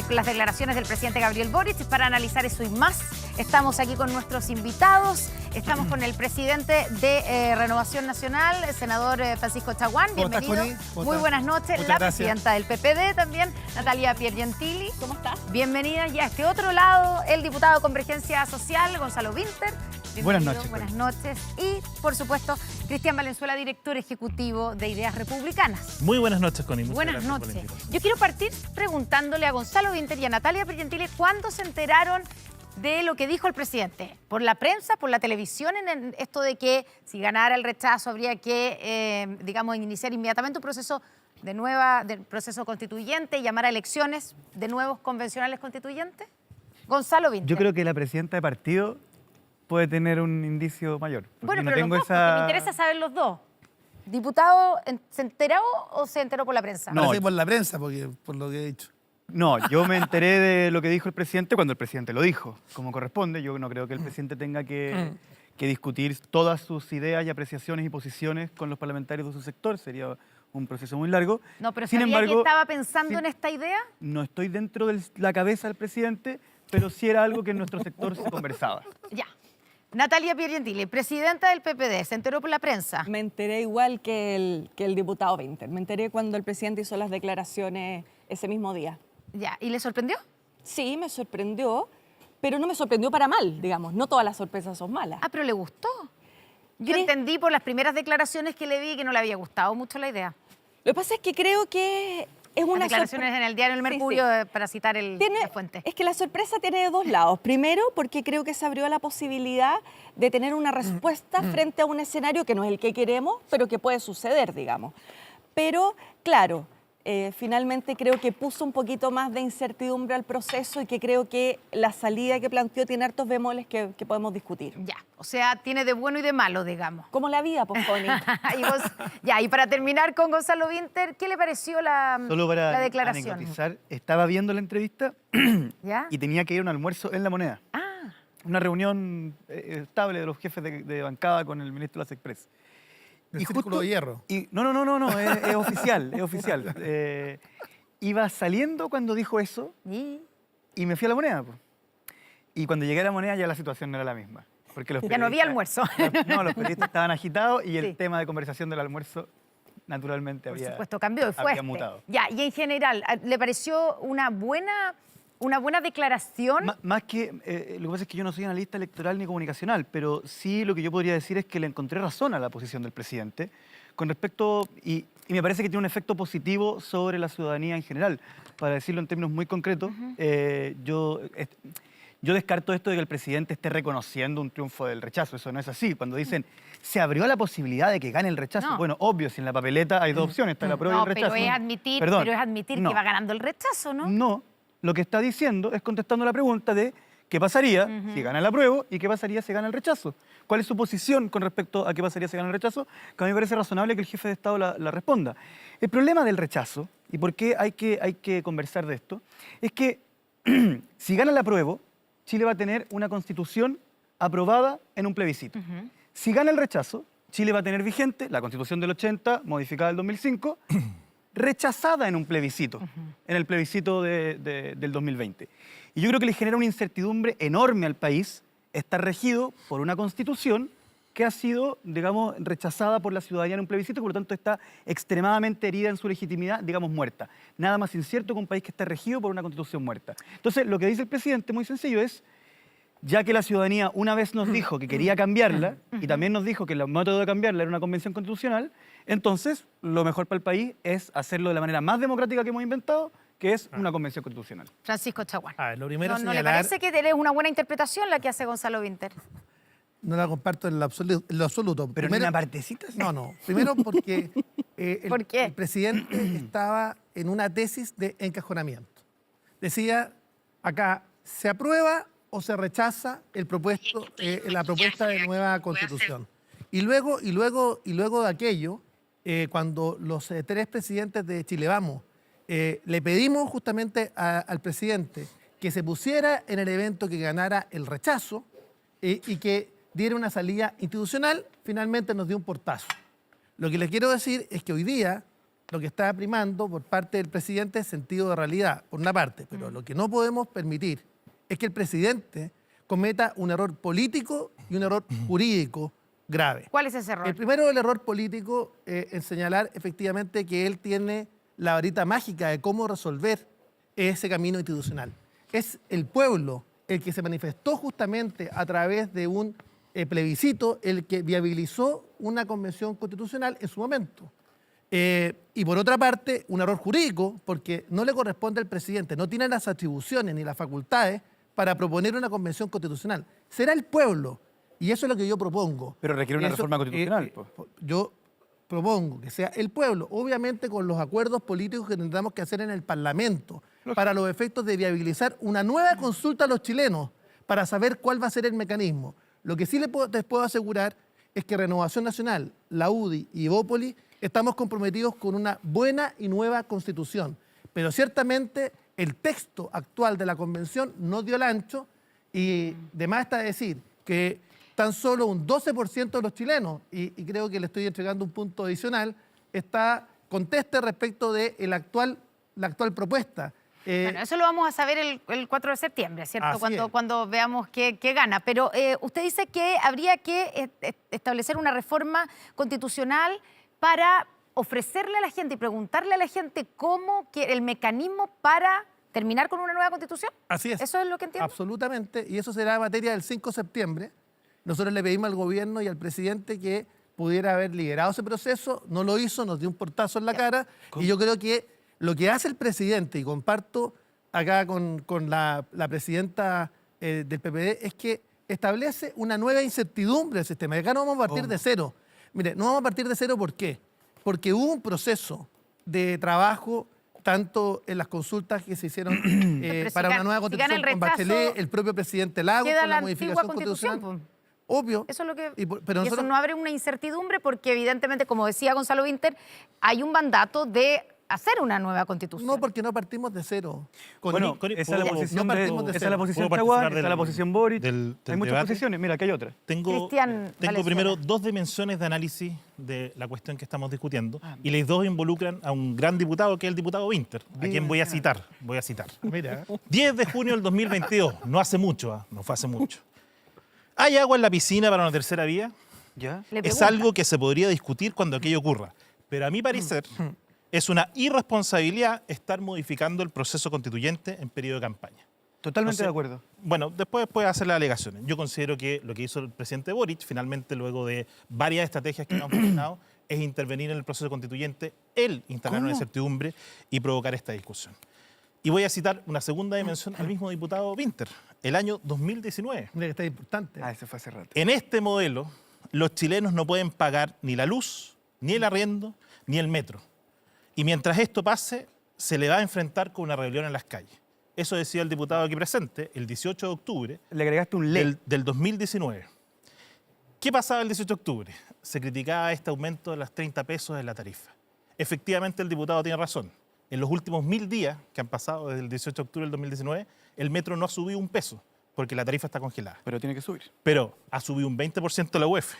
con las declaraciones del presidente Gabriel Boric. Para analizar eso y más, estamos aquí con nuestros invitados. Estamos con el presidente de Renovación Nacional, el senador Francisco Chaguán. Bienvenido. Muy buenas noches. La presidenta del PPD también, Natalia Piergentili. ¿Cómo estás? Bienvenida. Y a este otro lado, el diputado de Convergencia Social, Gonzalo Winter. Buenas noches. Buenas noches. Y, por supuesto, Cristian Valenzuela, director ejecutivo de Ideas Republicanas. Muy buenas noches, Connie. Buenas noches. Yo quiero partir preguntándole a Gonzalo Winter y a Natalia Piergentili cuándo se enteraron de lo que dijo el presidente. ¿Por la prensa, por la televisión, en esto de que si ganara el rechazo habría que, digamos, iniciar inmediatamente un proceso del proceso constituyente y llamar a elecciones de nuevos convencionales constituyentes? Gonzalo Winter. Yo creo que la presidenta de partido puede tener un indicio mayor. Bueno, pero los dos, porque me interesa saber los dos. ¿Diputado se enteró o se enteró por la prensa? No, por la prensa, porque por lo que he dicho. No, yo me enteré de lo que dijo el presidente cuando el presidente lo dijo, como corresponde. Yo no creo que el presidente tenga que discutir todas sus ideas y apreciaciones y posiciones con los parlamentarios de su sector. Sería un proceso muy largo. No, pero ¿sabía que estaba pensando en esta idea? No estoy dentro de la cabeza del presidente, pero sí era algo que en nuestro sector se conversaba. Ya. Natalia Piergentili, presidenta del PPD, ¿se enteró por la prensa? Me enteré igual que el diputado Winter. Me enteré cuando el presidente hizo las declaraciones ese mismo día. Ya, ¿y le sorprendió? Sí, me sorprendió, pero no me sorprendió para mal, digamos. No todas las sorpresas son malas. Ah, pero ¿le gustó? Yo entendí por las primeras declaraciones que le vi que no le había gustado mucho la idea. Lo que pasa es que creo que es una declaraciones en el diario El Mercurio, sí. Para citar la fuente. Es que la sorpresa tiene de dos lados. Primero, porque creo que se abrió la posibilidad de tener una respuesta frente a un escenario que no es el que queremos, pero que puede suceder, digamos. Pero, claro, finalmente creo que puso un poquito más de incertidumbre al proceso y que creo que la salida que planteó tiene hartos bemoles que podemos discutir. Ya, o sea, tiene de bueno y de malo, digamos. Como la vida, pues, Connie. Y para terminar con Gonzalo Winter, ¿qué le pareció la declaración? Anecdotizar, estaba viendo la entrevista ¿Ya? y tenía que ir a un almuerzo en La Moneda. Una reunión estable de los jefes de bancada con el ministro de las Express. El círculo de hierro. No, es oficial, es oficial. Iba saliendo cuando dijo eso y me fui a La Moneda. Po. Y cuando llegué a La Moneda ya la situación no era la misma. Porque los ya no había almuerzo. Los periodistas estaban agitados y el tema de conversación del almuerzo naturalmente Por había, supuesto, cambió y fue mutado. Ya, y en general, ¿le pareció una buena declaración? Más que, lo que pasa es que yo no soy analista electoral ni comunicacional, pero sí lo que yo podría decir es que le encontré razón a la posición del presidente con respecto, y me parece que tiene un efecto positivo sobre la ciudadanía en general. Para decirlo en términos muy concretos, yo descarto esto de que el presidente esté reconociendo un triunfo del rechazo. Eso no es así. Cuando dicen, se abrió la posibilidad de que gane el rechazo. No. Bueno, obvio, si en la papeleta hay dos opciones, está la prueba y el rechazo. Pero es admitir que va ganando el rechazo, ¿no? No, lo que está diciendo es contestando la pregunta de qué pasaría si gana el apruebo y qué pasaría si gana el rechazo. ¿Cuál es su posición con respecto a qué pasaría si gana el rechazo? Que a mí me parece razonable que el jefe de Estado la responda. El problema del rechazo, y por qué hay que conversar de esto, es que si gana el apruebo, Chile va a tener una constitución aprobada en un plebiscito. Si gana el rechazo, Chile va a tener vigente la constitución del 80, modificada del 2005, rechazada en un plebiscito, en el plebiscito del 2020. Y yo creo que le genera una incertidumbre enorme al país estar regido por una constitución que ha sido, digamos, rechazada por la ciudadanía en un plebiscito y por lo tanto está extremadamente herida en su legitimidad, digamos, muerta. Nada más incierto que un país que está regido por una constitución muerta. Entonces, lo que dice el presidente, muy sencillo, es, ya que la ciudadanía una vez nos dijo que quería cambiarla y también nos dijo que el método de cambiarla era una convención constitucional, entonces lo mejor para el país es hacerlo de la manera más democrática que hemos inventado, que es una convención constitucional. Francisco Chaguán. Lo primero ¿No le parece que es una buena interpretación la que hace Gonzalo Vinter? No la comparto en lo absoluto. ¿Pero en una partecita? No. Primero porque ¿Por qué? el presidente estaba en una tesis de encajonamiento. Decía, acá, ¿se aprueba o se rechaza la propuesta de nueva constitución? Y luego de aquello, cuando los tres presidentes de Chile Vamos le pedimos justamente al presidente que se pusiera en el evento que ganara el rechazo y que diera una salida institucional, finalmente nos dio un portazo. Lo que les quiero decir es que hoy día lo que está primando por parte del presidente es sentido de realidad, por una parte, pero lo que no podemos permitir es que el presidente cometa un error político y un error jurídico grave. ¿Cuál es ese error? El primero, el error político, en señalar efectivamente que él tiene la varita mágica de cómo resolver ese camino institucional. Es el pueblo el que se manifestó justamente a través de un plebiscito, el que viabilizó una convención constitucional en su momento. Y por otra parte, un error jurídico, porque no le corresponde al presidente, no tiene las atribuciones ni las facultades para proponer una convención constitucional. Será el pueblo, y eso es lo que yo propongo. Pero requiere una reforma constitucional. Yo propongo que sea el pueblo, obviamente con los acuerdos políticos que tendremos que hacer en el Parlamento, para los efectos de viabilizar una nueva consulta a los chilenos, para saber cuál va a ser el mecanismo. Lo que sí les puedo asegurar es que Renovación Nacional, la UDI y Evópolis estamos comprometidos con una buena y nueva constitución. Pero ciertamente el texto actual de la convención no dio el ancho y de más está decir que tan solo un 12% de los chilenos, y creo que le estoy entregando un punto adicional, conteste respecto de la actual propuesta. Bueno, eso lo vamos a saber el 4 de septiembre, ¿cierto? Cuando veamos qué gana. Pero usted dice que habría que establecer una reforma constitucional para ofrecerle a la gente y preguntarle a la gente cómo quiere el mecanismo para terminar con una nueva constitución. Así es. ¿Eso es lo que entiendo? Absolutamente, y eso será materia del 5 de septiembre. Nosotros le pedimos al gobierno y al presidente que pudiera haber liderado ese proceso, no lo hizo, nos dio un portazo en la cara, y yo creo que lo que hace el presidente, y comparto acá con la presidenta del PPD, es que establece una nueva incertidumbre del sistema. Y acá no vamos a partir de cero. Mire, no vamos a partir de cero, ¿por qué? Porque hubo un proceso de trabajo, tanto en las consultas que se hicieron para una nueva constitución con Bachelet, el propio presidente Lagos, con la modificación constitucional. Obvio. Eso es lo que. Pero eso no abre una incertidumbre porque, evidentemente, como decía Gonzalo Vinter, hay un mandato de hacer una nueva constitución. No, porque no partimos de cero. Bueno, esa es la posición no de partimos de esa es cero. la posición ¿Puedo Chaguán, participar esa es la posición Boric. del Hay muchas debate? posiciones. Mira, aquí hay otra. Tengo Valenzuela. primero dos dimensiones de análisis de la cuestión que estamos discutiendo y las dos involucran a un gran diputado que es el diputado Winter, a quien voy a citar. Mira. 10 de junio del 2022, no hace mucho, no fue hace mucho. ¿Hay agua en la piscina para una tercera vía? ¿Ya? Le Es pregunta. algo que se podría discutir cuando aquello ocurra, pero a mi parecer es una irresponsabilidad estar modificando el proceso constituyente en periodo de campaña. Totalmente No sé. de acuerdo. Bueno, después puede hacer las alegaciones. Yo considero que lo que hizo el presidente Boric, finalmente, luego de varias estrategias que no han funcionado, es intervenir en el proceso constituyente, él instalar una incertidumbre y provocar esta discusión. Y voy a citar una segunda dimensión al mismo diputado Winter, el año 2019. Mira que está importante. Ah, ese fue hace rato. En este modelo, los chilenos no pueden pagar ni la luz, ni el arriendo, ni el metro. Y mientras esto pase, se le va a enfrentar con una rebelión en las calles. Eso decía el diputado aquí presente el 18 de octubre Le agregaste un ley. del 2019. ¿Qué pasaba el 18 de octubre? Se criticaba este aumento de las 30 pesos en la tarifa. Efectivamente, el diputado tiene razón. En los últimos 1000 días que han pasado desde el 18 de octubre del 2019, el metro no ha subido un peso porque la tarifa está congelada. Pero tiene que subir. Pero ha subido un 20% la UEF.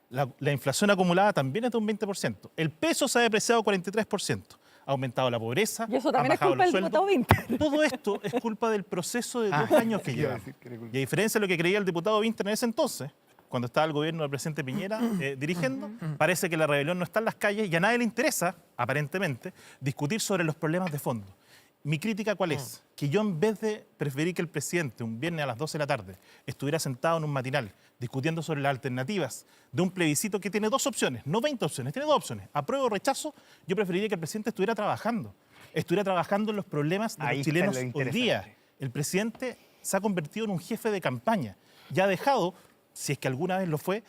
La inflación acumulada también es de un 20%. El peso se ha depreciado 43%. Ha aumentado la pobreza, Y eso han también es bajado culpa los del sueldos. diputado Winter. Todo esto es culpa del proceso de 2 años que iba a llevamos. decir que era culpa. Y a diferencia de lo que creía el diputado Winter en ese entonces, cuando estaba el gobierno del presidente Piñera dirigiendo, parece que la rebelión no está en las calles y a nadie le interesa, aparentemente, discutir sobre los problemas de fondo. Mi crítica, ¿cuál es? Que yo, en vez de preferir que el presidente un viernes a las 12 de la tarde estuviera sentado en un matinal discutiendo sobre las alternativas de un plebiscito que tiene 2 opciones, no 20 opciones, tiene 2 opciones, apruebo o rechazo, yo preferiría que el presidente estuviera trabajando en los problemas de Ahí los está chilenos lo hoy interesante. día. El presidente se ha convertido en un jefe de campaña y ha dejado, si es que alguna vez lo fue,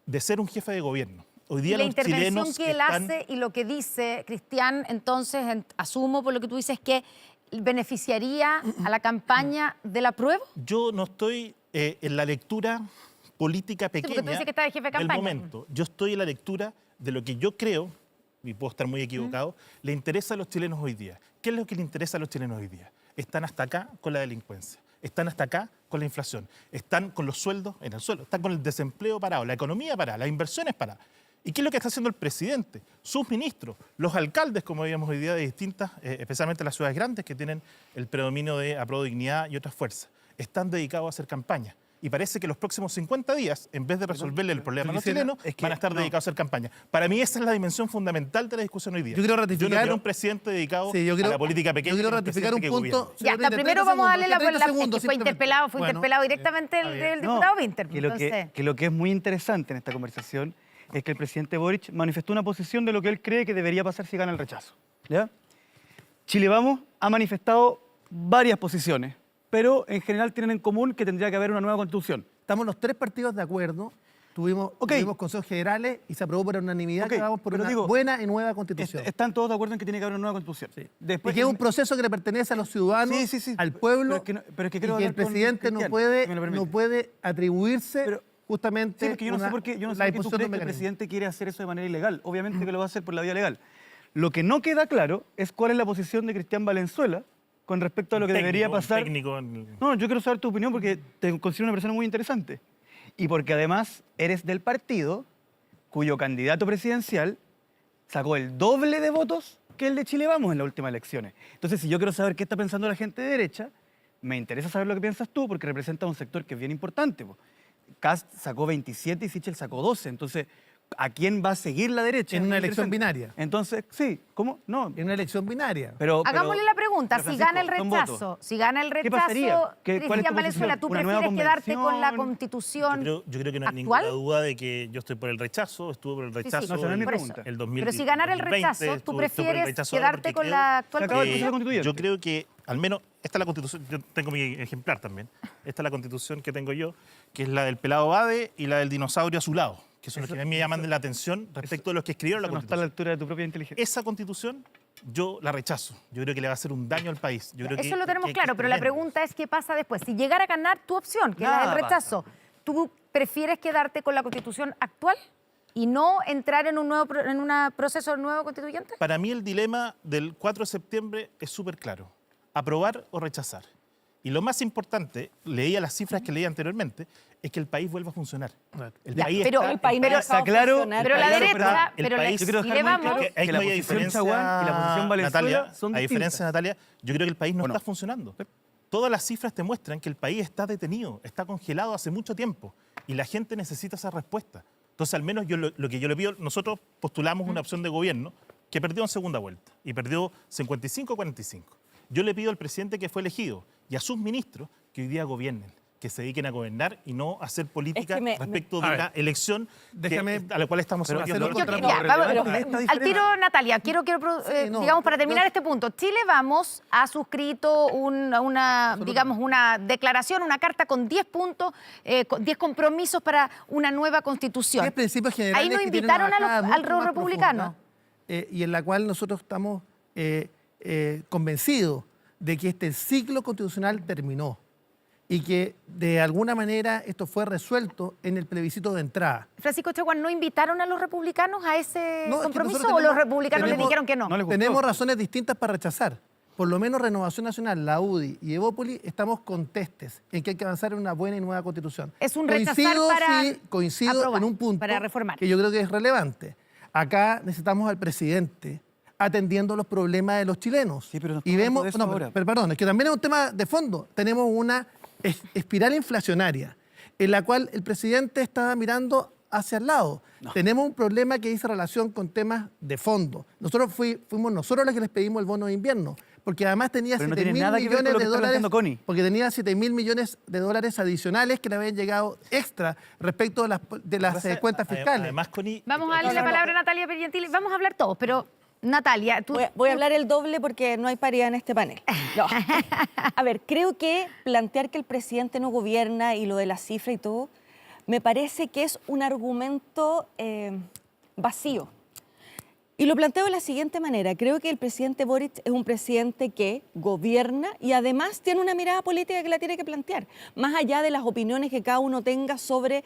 de ser un jefe de gobierno. Hoy Y día la los intervención chilenos que él están... hace y lo que dice Cristian, entonces, asumo por lo que tú dices, que beneficiaría a la campaña del apruebo. Yo no estoy en la lectura política porque tú pequeña dices que estás de jefe de del campaña. momento. Yo estoy en la lectura de lo que yo creo, y puedo estar muy equivocado, le interesa a los chilenos hoy día. ¿Qué es lo que le interesa a los chilenos hoy día? Están hasta acá con la delincuencia, están hasta acá con la inflación, están con los sueldos en el suelo, están con el desempleo parado, la economía parada, las inversiones paradas. ¿Y qué es lo que está haciendo el presidente? Sus ministros, los alcaldes, como veíamos hoy día, de distintas, especialmente las ciudades grandes que tienen el predominio de Apruebo Dignidad y otras fuerzas, están dedicados a hacer campaña. Y parece que los próximos 50 días, en vez de resolverle el problema a los chilenos, van a estar dedicados a hacer campaña. Para mí esa es la dimensión fundamental de la discusión hoy día. Yo quiero ratificar... Yo no quiero un presidente dedicado a la política pequeña. Yo quiero ratificar un punto... Ya, hasta primero vamos a darle la vuelta. Fue interpelado directamente el diputado Winter. Que lo que es muy interesante en esta conversación es que el presidente Boric manifestó una posición de lo que él cree que debería pasar si gana el rechazo. ¿Ya? Chile Vamos ha manifestado varias posiciones, pero en general tienen en común que tendría que haber una nueva constitución. Estamos los 3 partidos de acuerdo. Tuvimos consejos generales y se aprobó por unanimidad que vamos por una buena y nueva constitución. Están todos de acuerdo en que tiene que haber una nueva constitución. Sí. Después, y que es un proceso que le pertenece a los ciudadanos, al pueblo, pero es que y que el presidente no puede atribuirse justamente porque yo no sé por qué, tú crees que el presidente quiere hacer eso de manera ilegal. Obviamente que lo va a hacer por la vía legal. Lo que no queda claro es cuál es la posición de Cristian Valenzuela con respecto a lo que debería pasar. No, yo quiero saber tu opinión porque te considero una persona muy interesante. Y porque además eres del partido cuyo candidato presidencial sacó el doble de votos que el de Chile Vamos en las últimas elecciones. Entonces, si yo quiero saber qué está pensando la gente de derecha, me interesa saber lo que piensas tú porque representa un sector que es bien importante. Kast sacó 27 y Sichel sacó 12. Entonces, ¿a quién va a seguir la derecha? En una elección binaria. Entonces, sí, ¿cómo? No. En una elección binaria. Hagámosle la pregunta, pero, si Francisco, gana el son rechazo, votos. si gana el ¿Qué pasaría? rechazo, ¿Cuál es tu Cristian Valenzuela, ¿tú posición? ¿Una nueva prefieres quedarte con la convención? constitución Yo creo que no hay actual? ninguna duda de que yo estoy por el rechazo, estuve por el rechazo no, esa no es mi pregunta. el 2020. Pero si ganara el rechazo, ¿tú estuve por el prefieres rechazo ahora quedarte porque con creo la actual acaba de constitución? constituyente. Yo creo que, al menos, esta es la constitución, yo tengo mi ejemplar también, esta es la constitución que tengo yo, que es la del pelado Bade y la del dinosaurio azulado, que son los que a mí me llaman la atención respecto de los que escribieron la No está a la constitución. altura de tu propia inteligencia. Esa constitución yo la rechazo. Yo creo que le va a hacer un daño al país. Yo creo Eso que, lo tenemos que claro, pero la tremendo. pregunta es qué pasa después. Si llegara a ganar tu opción, que es la Nada del rechazo, ¿tú prefieres quedarte con la constitución actual? y no entrar en un proceso nuevo constituyente? Para mí el dilema del 4 de septiembre es súper claro. Aprobar o rechazar. Y lo más importante, leía las cifras que leí anteriormente, es que el país vuelva a funcionar. El país está claro. Pero la derecha, el país, si le vamos... Hay que la posición Chaguán y la posición Valenzuela son a distintas. diferencia, Natalia, yo creo que el país no está funcionando. Todas las cifras te muestran que el país está detenido, está congelado hace mucho tiempo y la gente necesita esa respuesta. Entonces, al menos lo que yo le pido, nosotros postulamos una opción de gobierno que perdió en segunda vuelta y perdió 55-45. Yo le pido al presidente que fue elegido y a sus ministros que hoy día gobiernen, que se dediquen a gobernar y no a hacer política respecto de la elección a la cual estamos sometiendo. Al tiro, Natalia, quiero digamos, para terminar este punto, Chile Vamos ha suscrito una declaración, una carta con 10 puntos, 10 compromisos para una nueva constitución. 10 principios generales. Ahí nos invitaron a los republicanos. Y en la cual nosotros estamos convencidos de que este ciclo constitucional terminó y que de alguna manera esto fue resuelto en el plebiscito de entrada. Francisco Chaguán, ¿no invitaron a los republicanos a ese compromiso o los republicanos les dijeron que no? Tenemos razones distintas para rechazar. Por lo menos Renovación Nacional, la UDI y Evópoli estamos contestes en que hay que avanzar en una buena y nueva constitución. Es un rechazar coincido aprobar, en un punto para reformar, que yo creo que es relevante. Acá necesitamos al presidente atendiendo los problemas de los chilenos. Sí, pero y vemos, perdón, es que también es un tema de fondo. Tenemos una espiral inflacionaria en la cual el presidente está mirando hacia el lado. Tenemos un problema que dice relación con temas de fondo. Nosotros fuimos nosotros los que les pedimos el bono de invierno, porque además tenía 7.000 millones de dólares, porque tenía 7.000 millones de dólares adicionales que le habían llegado extra respecto de las cuentas fiscales. Además, Connie, vamos a darle la palabra a Natalia Pergentili. Vamos a hablar todos, pero Natalia, tú... Voy a hablar el doble porque no hay paridad en este panel. No. A ver, creo que plantear que el presidente no gobierna y lo de la cifra y todo, me parece que es un argumento vacío. Y lo planteo de la siguiente manera. Creo que el presidente Boric es un presidente que gobierna y además tiene una mirada política que la tiene que plantear, más allá de las opiniones que cada uno tenga sobre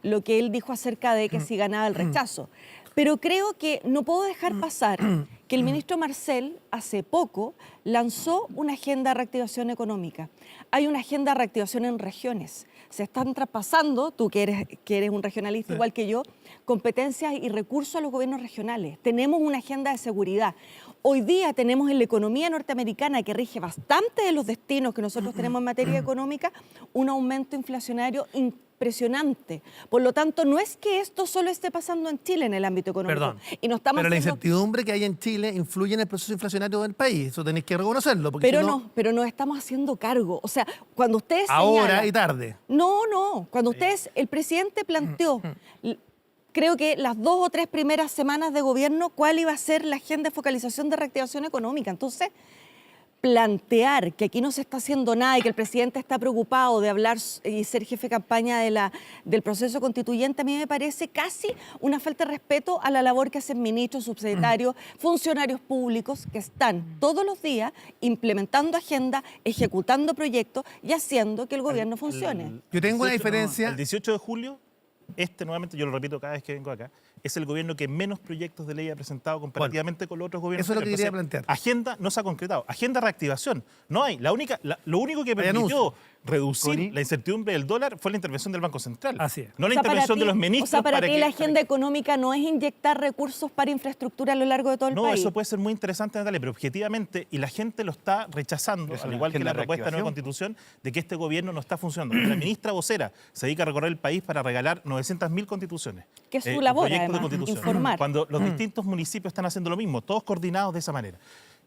lo que él dijo acerca de que si ganaba el rechazo. Pero creo que no puedo dejar pasar que el ministro Marcel hace poco lanzó una agenda de reactivación económica. Hay una agenda de reactivación en regiones. Se están traspasando, tú que eres un regionalista igual que yo, competencias y recursos a los gobiernos regionales. Tenemos una agenda de seguridad. Hoy día tenemos en la economía norteamericana, que rige bastante de los destinos que nosotros tenemos en materia económica, un aumento inflacionario impresionante. Por lo tanto, no es que esto solo esté pasando en Chile en el ámbito económico. Perdón, y no estamos pero la incertidumbre que hay en Chile influye en el proceso inflacionario del país. Eso tenéis que reconocerlo. Porque pero no estamos haciendo cargo. O sea, cuando ustedes ahora y tarde. No. Cuando el presidente planteó, creo que las 2 o 3 primeras semanas de gobierno, cuál iba a ser la agenda de focalización de reactivación económica. Entonces, plantear que aquí no se está haciendo nada y que el presidente está preocupado de hablar y ser jefe de campaña del proceso constituyente, a mí me parece casi una falta de respeto a la labor que hacen ministros, subsecretarios, funcionarios públicos que están todos los días implementando agenda, ejecutando proyectos y haciendo que el gobierno funcione. Yo tengo una diferencia. El 18 de julio, nuevamente, yo lo repito cada vez que vengo acá, es el gobierno que menos proyectos de ley ha presentado comparativamente con los otros gobiernos. Eso es lo que quería plantear. Agenda no se ha concretado. Agenda de reactivación. No hay. Lo único que permitió reducir la incertidumbre del dólar fue la intervención del Banco Central. Así es. No la intervención de los ministros. O sea, para ti la agenda económica no es inyectar recursos para infraestructura a lo largo de todo el país. No, eso puede ser muy interesante, Natalia, pero objetivamente, y la gente lo está rechazando, al igual que la propuesta de nueva Constitución, de que este gobierno no está funcionando. La ministra vocera se dedica a recorrer el país para regalar 900.000 constituciones. Que es su labor, proyectos además, de constitución. informar. Cuando los distintos municipios están haciendo lo mismo, todos coordinados de esa manera.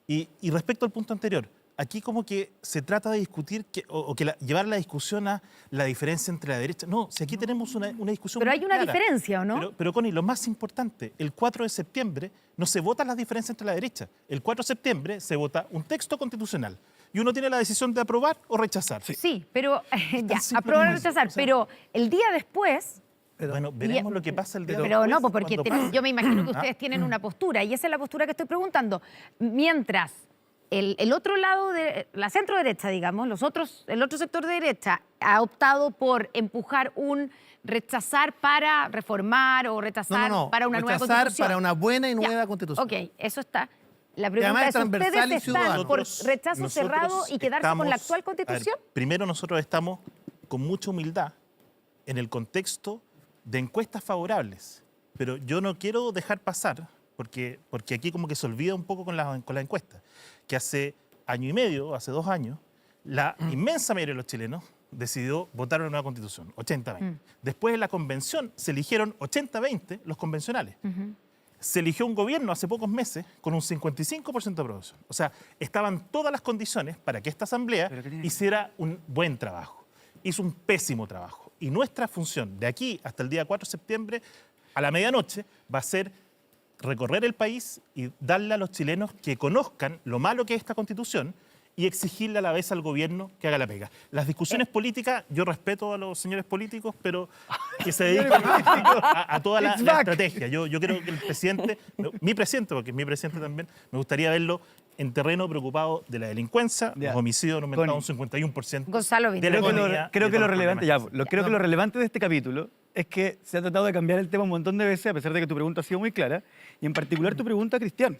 Y respecto al punto anterior, aquí como que se trata de discutir llevar la discusión a la diferencia entre la derecha. No, si aquí tenemos una discusión pero muy hay una clara. diferencia, ¿o no? Pero Connie, lo más importante, el 4 de septiembre no se votan las diferencias entre la derecha. El 4 de septiembre se vota un texto constitucional y uno tiene la decisión de aprobar o rechazar. Sí, pero ya, aprobar o rechazar. Pero el día después... Bueno, veremos lo que pasa el día después. Pero no, porque yo me imagino que ustedes tienen una postura y esa es la postura que estoy preguntando. Mientras el otro lado de la centro derecha, digamos, el otro sector de derecha ha optado por empujar rechazar para reformar o rechazar para una nueva constitución. Rechazar para una buena y nueva constitución. Ok, eso está. La pregunta es, transversal y ¿ustedes están ciudadano. por rechazo cerrado y quedarse con la actual a ver, constitución? primero, nosotros estamos con mucha humildad en el contexto de encuestas favorables, pero yo no quiero dejar pasar, porque aquí como que se olvida un poco con la encuesta, que hace año y medio, hace 2 años, la inmensa mayoría de los chilenos decidió votar una nueva constitución, 80-20. Después de la convención se eligieron 80-20 los convencionales. Se eligió un gobierno hace pocos meses con un 55% de aprobación. O sea, estaban todas las condiciones para que esta asamblea hiciera un buen trabajo. Hizo un pésimo trabajo. Y nuestra función de aquí hasta el día 4 de septiembre, a la medianoche, va a ser recorrer el país y darle a los chilenos que conozcan lo malo que es esta constitución y exigirle a la vez al gobierno que haga la pega. Las discusiones políticas, yo respeto a los señores políticos, pero que se dediquen a toda la estrategia. Yo creo que el presidente, mi presidente, porque es mi presidente también, me gustaría verlo en terreno preocupado de la delincuencia, los homicidios han aumentado un 51%. Gonzalo de la economía. Creo que lo relevante de este capítulo es que se ha tratado de cambiar el tema un montón de veces, a pesar de que tu pregunta ha sido muy clara, y en particular tu pregunta a Cristian,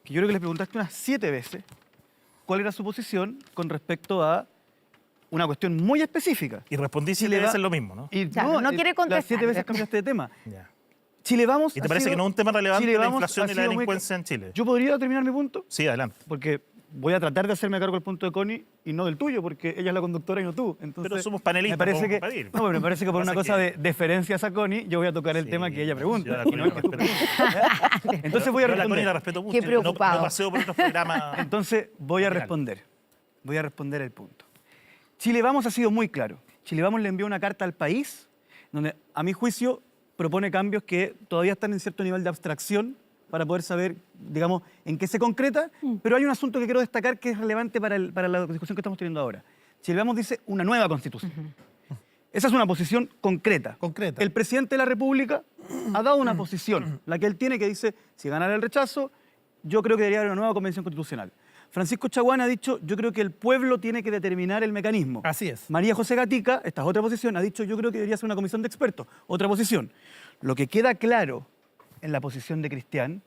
que yo creo que le preguntaste unas 7 veces cuál era su posición con respecto a una cuestión muy específica. Y respondí 7 veces lo mismo, ¿no? Y no quiere contestar. Las 7 veces cambiaste de tema. Ya. Chile Vamos. ¿Y te parece que no es un tema relevante la inflación y la muy delincuencia en Chile? ¿Yo podría terminar mi punto? Sí, adelante. Porque voy a tratar de hacerme cargo del punto de Connie y no del tuyo, porque ella es la conductora y no tú. Entonces, pero somos panelistas. Me parece que por una cosa de deferencias a Connie, yo voy a tocar el tema que ella pregunta. Entonces voy a responder. Yo a la Connie la respeto mucho. Qué preocupado. No paseo por otros programas. Entonces voy a responder. Voy a responder el punto. Chile Vamos ha sido muy claro. Chile Vamos le envió una carta al país donde, a mi juicio, propone cambios que todavía están en cierto nivel de abstracción para poder saber, digamos, en qué se concreta, pero hay un asunto que quiero destacar que es relevante para la discusión que estamos teniendo ahora. Chile Vamos dice una nueva constitución. Esa es una posición concreta. El presidente de la República ha dado una posición, la que él tiene, que dice, si ganara el rechazo, yo creo que debería haber una nueva convención constitucional. Francisco Chaguán ha dicho, yo creo que el pueblo tiene que determinar el mecanismo. Así es. María José Gatica, esta es otra posición, ha dicho, yo creo que debería ser una comisión de expertos. Otra posición. Lo que queda claro en la posición de Cristian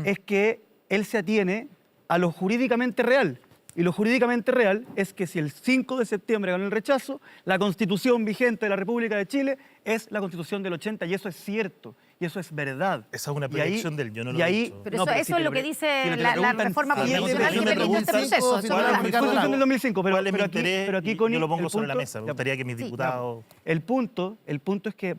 es que él se atiene a lo jurídicamente real. Y lo jurídicamente real es que si el 5 de septiembre ganó el rechazo, la constitución vigente de la República de Chile es la constitución del 80, y eso es cierto, y eso es verdad. Esa es una predicción del yo no lo he dicho. Pero eso es lo que dice la reforma constitucional que permite este proceso. Fue del 2005, pero aquí yo lo pongo sobre la mesa. Me gustaría que mis diputados... El punto es que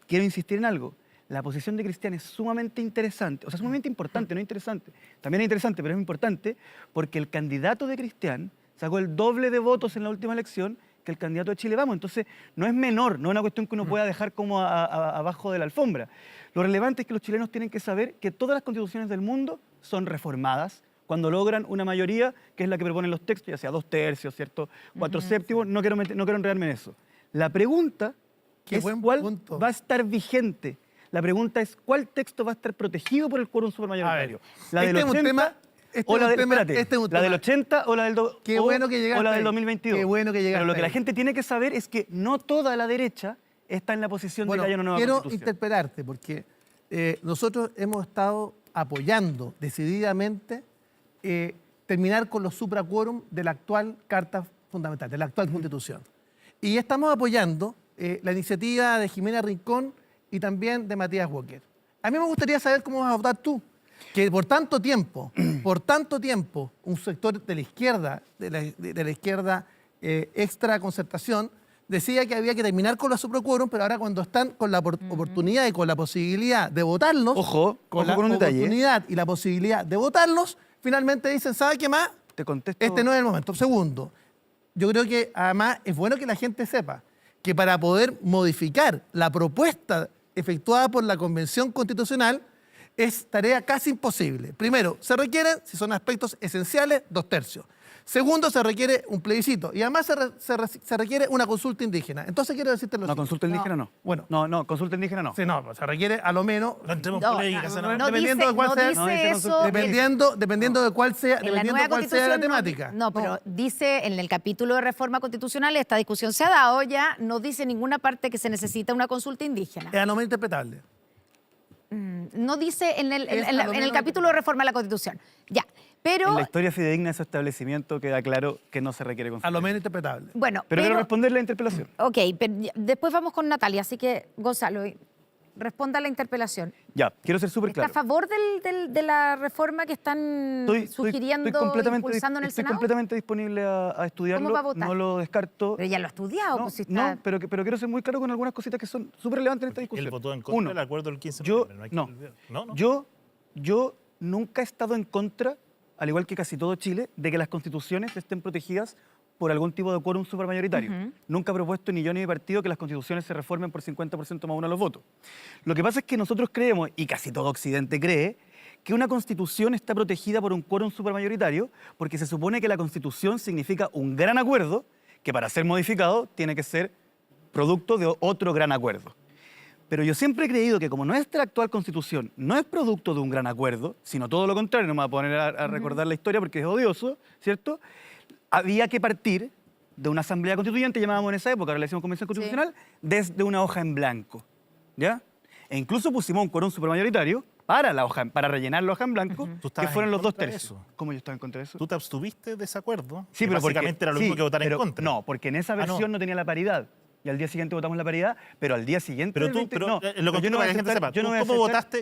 quiero insistir en algo. La posición de Cristian es sumamente interesante, o sea, sumamente importante, no interesante. También es interesante, pero es importante porque el candidato de Cristian sacó el doble de votos en la última elección que el candidato de Chile Vamos. Entonces, no es menor, no es una cuestión que uno pueda dejar como abajo de la alfombra. Lo relevante es que los chilenos tienen que saber que todas las constituciones del mundo son reformadas cuando logran una mayoría, que es la que proponen los textos, ya sea 2/3, ¿cierto? 4/7, no quiero enredarme en eso. La pregunta es cuál va a estar vigente. La pregunta es, ¿cuál texto va a estar protegido por el quórum supermayoritario? ¿La del 80 o la del 80 o la del 2022? Qué bueno que llegaste. Pero lo que la gente tiene que saber es que no toda la derecha está en la posición de que haya una nueva constitución. Quiero interpelarte porque nosotros hemos estado apoyando decididamente terminar con los supraquórum de la actual Carta Fundamental, de la actual Constitución. Y estamos apoyando la iniciativa de Jimena Rincón y también de Matías Walker. A mí me gustaría saber cómo vas a votar tú, que por tanto tiempo, un sector de la izquierda extra concertación decía que había que terminar con los supraquórum, pero ahora cuando están con la oportunidad y con la posibilidad de votarlos, con la oportunidad y la posibilidad de votarlos, finalmente dicen, ¿sabe qué más? Te contesto. Este no es el momento. Segundo, yo creo que además es bueno que la gente sepa que para poder modificar la propuesta efectuada por la Convención Constitucional es tarea casi imposible. Primero, se requieren, si son aspectos esenciales, 2/3. Segundo, se requiere un plebiscito. Y además se requiere una consulta indígena. Entonces quiero decirte lo No, siguiente. consulta indígena no. Bueno. No, consulta indígena no. Sí, no, se requiere a lo menos... No entremos No, por ahí, senador. no dependiendo dice- de cuál no sea, dice eso. dependiendo de cuál sea, En la dependiendo nueva de cuál sea la constitución temática. No, pero dice en el capítulo de reforma constitucional, esta discusión se ha dado ya, no dice en ninguna parte que se necesita una consulta indígena. Es a lo menos interpretable. No dice en el, Es en la- a lo en el menos capítulo de reforma de la Constitución. Ya, pero... En la historia fidedigna de su establecimiento queda claro que no se requiere A consulta. lo menos interpretable. Bueno, Pero quiero responder la interpelación. Ok, pero después vamos con Natalia, así que Gonzalo, responda a la interpelación. Ya, quiero ser súper ¿Está claro. a favor de la reforma que están sugiriendo, impulsando en el estoy Senado? completamente disponible a estudiarlo. ¿Cómo va a votar? No lo descarto. Pero ya lo ha estudiado, No, pues si está... no, pero quiero ser muy claro con algunas cositas que son súper relevantes en esta discusión. Él votó en contra Uno, del acuerdo del 15 de yo, noviembre. No hay que no, olvidar. No. yo nunca he estado en contra, al igual que casi todo Chile, de que las constituciones estén protegidas por algún tipo de quórum supermayoritario. Nunca he propuesto ni yo ni mi partido que las constituciones se reformen por 50% más uno de los votos. Lo que pasa es que nosotros creemos, y casi todo Occidente cree, que una constitución está protegida por un quórum supermayoritario porque se supone que la constitución significa un gran acuerdo que para ser modificado tiene que ser producto de otro gran acuerdo. Pero yo siempre he creído que como nuestra actual constitución no es producto de un gran acuerdo, sino todo lo contrario, no me voy a poner a recordar la historia porque es odioso, ¿cierto? Había que partir de una asamblea constituyente, llamábamos en esa época, ahora le decimos convención constitucional, desde una hoja en blanco, ¿ya? E incluso pusimos un quórum supermayoritario para rellenar la hoja en blanco, que fueron los 2 tercios. ¿Cómo yo estaba en contra de eso? Tú te abstuviste de ese acuerdo. Sí, que pero básicamente era lo mismo que votar en contra. No, porque en esa versión no tenía la paridad. Y al día siguiente votamos la paridad, pero al día siguiente... Pero tú, lo conté para que la gente sepa,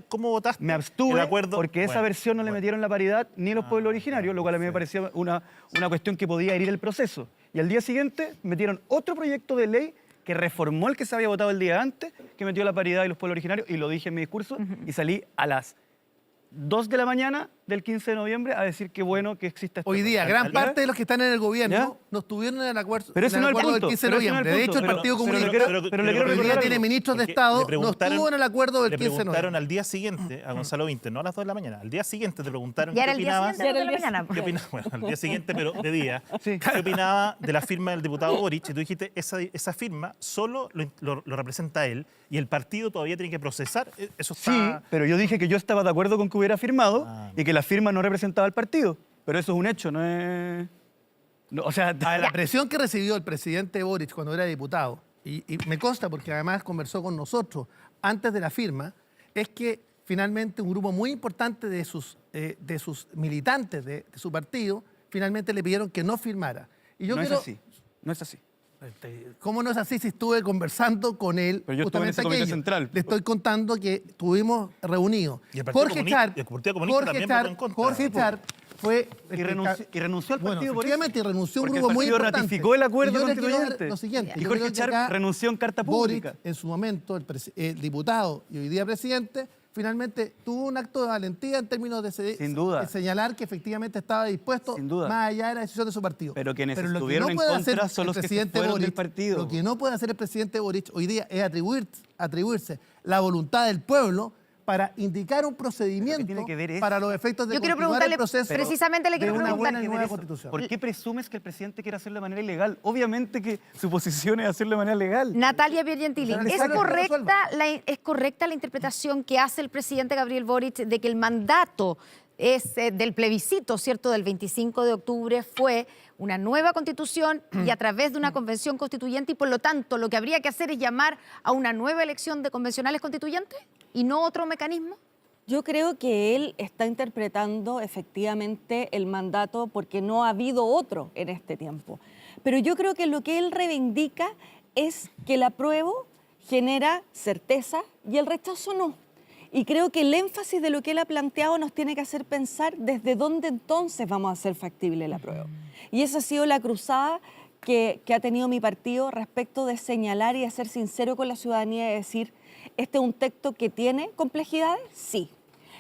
¿cómo votaste me abstuve el acuerdo? porque esa versión no le metieron la paridad ni los pueblos originarios, lo cual a mí me parecía una cuestión que podía herir el proceso. Y al día siguiente metieron otro proyecto de ley que reformó el que se había votado el día antes, que metió la paridad y los pueblos originarios, y lo dije en mi discurso, y salí a las 2 de la mañana del 15 de noviembre a decir que bueno que exista esto. Hoy día, gran parte de los que están en el gobierno no estuvieron en el acuerdo, pero ese en no el es el acuerdo punto, del 15 de pero ese no es el noviembre. De hecho, el punto, Partido Comunista, pero le quiero hoy día recordar tiene algo. ministros de Es que Estado, le no preguntaron- estuvo en el acuerdo del Le 15 de preguntaron noviembre. al día siguiente a Gonzalo Vinter, no a las 2 de la mañana, al día siguiente te preguntaron Ya qué era el día opinabas. siguiente, 2 de la mañana. ¿Qué opinaba? Bueno, al día siguiente, pero de día. ¿Qué opinaba de la firma del diputado Boric? Y tú dijiste, esa firma solo lo representa él y el partido todavía tiene que procesar. Eso está... Sí, pero yo dije que yo estaba de acuerdo con que hubiera firmado y que la firma no representaba al partido. Pero eso es un hecho, no es... No, o sea, La presión que recibió el presidente Boric cuando era diputado, y me consta porque además conversó con nosotros antes de la firma, es que finalmente un grupo muy importante de sus militantes de su partido finalmente le pidieron que no firmara. Y yo no quiero, es así, no es así. ¿Cómo no es así si estuve conversando con él Pero yo estuve en ese comité aquello? central. Le estoy contando que estuvimos reunidos. Y el Partido Jorge Comunista- Char, el Partido Comunista también votó en contra. Jorge Char fue... Y renunció al partido por eso. Efectivamente, y renunció un Porque grupo el muy partido importante. ratificó el acuerdo Y yo le quiero dar constituyente. lo siguiente, Y yo Jorge creo que Char acá renunció en carta Boric, pública. en su momento, el diputado y hoy día presidente, finalmente tuvo un acto de valentía en términos Sin duda. de señalar que efectivamente estaba dispuesto, Sin duda. más allá de la decisión de su partido. Pero quienes lo que estuvieron en puede contra hacer son el los que se presidente fueron del Boric- partido. Lo que no puede hacer el presidente Boric hoy día es atribuirse la voluntad del pueblo para indicar un procedimiento tiene que ver eso? para los efectos de Yo quiero continuar el preguntarle, proceso precisamente le quiero de una preguntar. buena y nueva constitución. ¿Por qué presumes que el presidente quiere hacerlo de manera ilegal? Obviamente que su posición es hacerlo de manera legal. Natalia Piergentili, Pero ¿es necesario que ¿es correcta la interpretación que hace el presidente Gabriel Boric de que el mandato es del plebiscito, ¿cierto?, del 25 de octubre fue una nueva constitución y a través de una convención constituyente y por lo tanto lo que habría que hacer es llamar a una nueva elección de convencionales constituyentes y no otro mecanismo? Yo creo que él está interpretando efectivamente el mandato porque no ha habido otro en este tiempo. Pero yo creo que lo que él reivindica es que el apruebo genera certeza y el rechazo no. Y creo que el énfasis de lo que él ha planteado nos tiene que hacer pensar desde dónde entonces vamos a hacer factible el apruebo. Y esa ha sido la cruzada que ha tenido mi partido respecto de señalar y de ser sincero con la ciudadanía y decir, ¿este es un texto que tiene complejidades? Sí.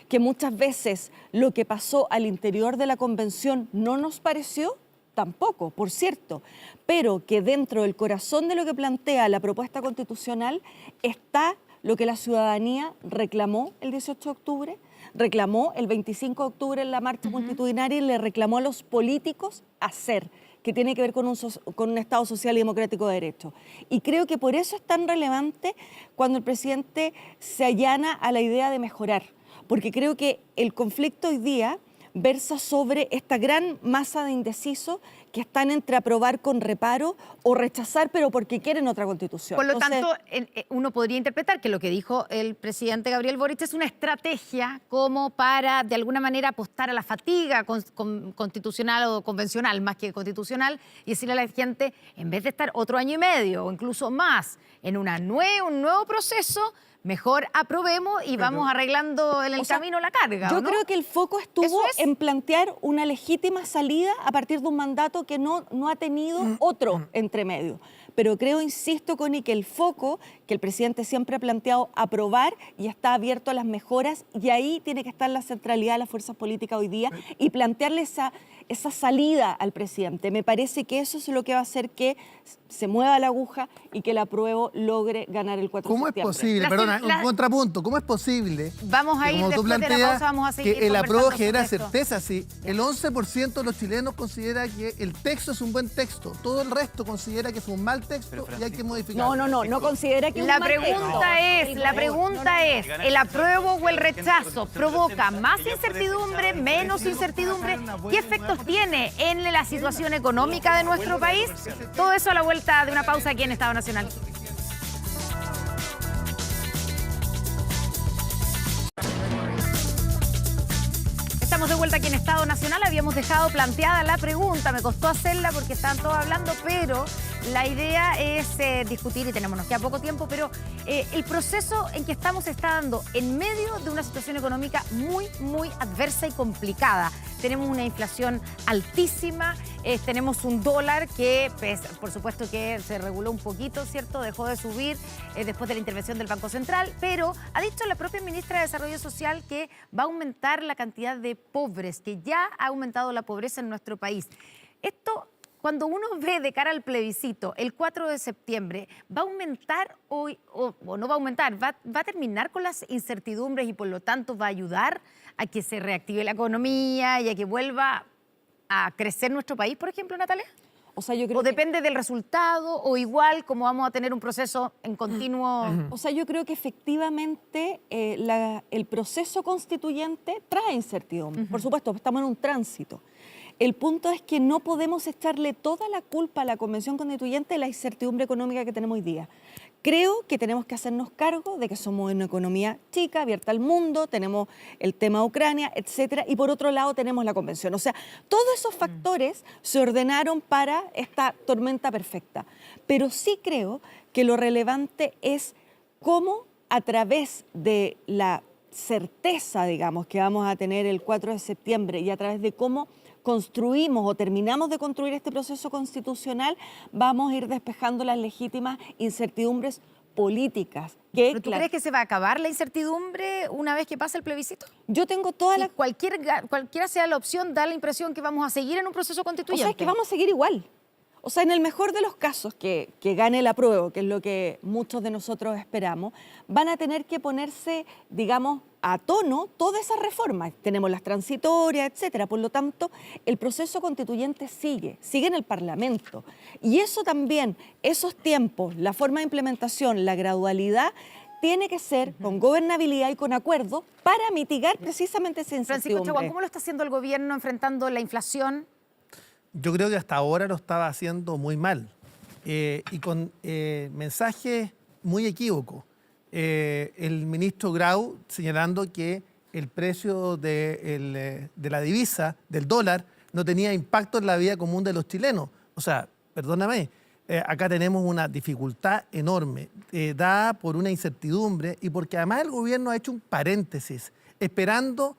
Que muchas veces lo que pasó al interior de la convención no nos pareció, tampoco, por cierto, pero que dentro del corazón de lo que plantea la propuesta constitucional está lo que la ciudadanía reclamó el 18 de octubre, reclamó el 25 de octubre en la marcha constitucional y le reclamó a los políticos hacer, que tiene que ver con un Estado social y democrático de derecho. Y creo que por eso es tan relevante cuando el presidente se allana a la idea de mejorar, porque creo que el conflicto hoy día versa sobre esta gran masa de indecisos que están entre aprobar con reparo o rechazar, pero porque quieren otra constitución. Por lo Entonces, tanto, uno podría interpretar que lo que dijo el presidente Gabriel Boric es una estrategia como para, de alguna manera, apostar a la fatiga constitucional o convencional, más que constitucional, y decirle a la gente, en vez de estar otro año y medio o incluso más en un nuevo proceso, mejor aprobemos y vamos arreglando en el camino la carga. Yo ¿no? creo que el foco estuvo en plantear una legítima salida a partir de un mandato que no ha tenido otro entre medio. Pero creo, insisto, Connie, que el foco que el presidente siempre ha planteado aprobar y está abierto a las mejoras, y ahí tiene que estar la centralidad de las fuerzas políticas hoy día y plantearle esa salida al presidente. Me parece que eso es lo que va a hacer que se mueva la aguja y que el apruebo logre ganar el 4 de ¿Cómo es septiembre. posible? Perdona, un contrapunto. ¿Cómo es posible Vamos a que, ir como tú después de la planteas, pausa, vamos a seguir que el apruebo conversando genera sobre esto? certeza? Sí, el 11% de los chilenos considera que el texto es un buen texto. Todo el resto considera que es un mal texto y hay que modificarlo. No considera que es La un mal texto. pregunta es, ¿el apruebo o el rechazo provoca más incertidumbre, menos incertidumbre? ¿Qué efectos tiene en la situación económica de nuestro país? Todo eso a la vuelta de una pausa aquí en Estado Nacional. Estamos de vuelta aquí en Estado Nacional. Habíamos dejado planteada la pregunta, me costó hacerla porque estaban todos hablando, pero la idea es discutir, y nos queda poco tiempo, pero el proceso en que estamos se está dando en medio de una situación económica muy, muy adversa y complicada. Tenemos una inflación altísima, tenemos un dólar que, pues, por supuesto que se reguló un poquito, ¿cierto? Dejó de subir después de la intervención del Banco Central, pero ha dicho la propia ministra de Desarrollo Social que va a aumentar la cantidad de pobres, que ya ha aumentado la pobreza en nuestro país. Esto, cuando uno ve de cara al plebiscito, el 4 de septiembre, ¿va a aumentar o no va a aumentar? ¿Va a terminar con las incertidumbres y por lo tanto va a ayudar a que se reactive la economía y a que vuelva a crecer nuestro país, por ejemplo, Natalia? O sea, yo creo ¿O depende del resultado o igual como vamos a tener un proceso en continuo? O sea, yo creo que efectivamente el proceso constituyente trae incertidumbre. Por supuesto, estamos en un tránsito. El punto es que no podemos echarle toda la culpa a la Convención Constituyente de la incertidumbre económica que tenemos hoy día. Creo que tenemos que hacernos cargo de que somos una economía chica, abierta al mundo, tenemos el tema de Ucrania, etcétera, y por otro lado tenemos la Convención. O sea, todos esos factores se ordenaron para esta tormenta perfecta. Pero sí creo que lo relevante es cómo, a través de la certeza, digamos, que vamos a tener el 4 de septiembre y a través de cómo construimos o terminamos de construir este proceso constitucional, vamos a ir despejando las legítimas incertidumbres políticas. ¿Pero tú crees que se va a acabar la incertidumbre una vez que pase el plebiscito? Yo tengo toda la... Cualquiera sea la opción, da la impresión que vamos a seguir en un proceso constituyente. O sea, es que vamos a seguir igual. O sea, en el mejor de los casos que gane el apruebo, que es lo que muchos de nosotros esperamos, van a tener que ponerse, digamos, a tono todas esas reformas. Tenemos las transitorias, etcétera. Por lo tanto, el proceso constituyente sigue en el Parlamento. Y eso también, esos tiempos, la forma de implementación, la gradualidad, tiene que ser con gobernabilidad y con acuerdo para mitigar precisamente esa incertidumbre. Francisco Chaguán, ¿cómo lo está haciendo el gobierno enfrentando la inflación? Yo creo que hasta ahora lo estaba haciendo muy mal y con mensajes muy equívocos. El ministro Grau señalando que el precio de la divisa, del dólar, no tenía impacto en la vida común de los chilenos. O sea, perdóname, acá tenemos una dificultad enorme, dada por una incertidumbre y porque además el gobierno ha hecho un paréntesis, esperando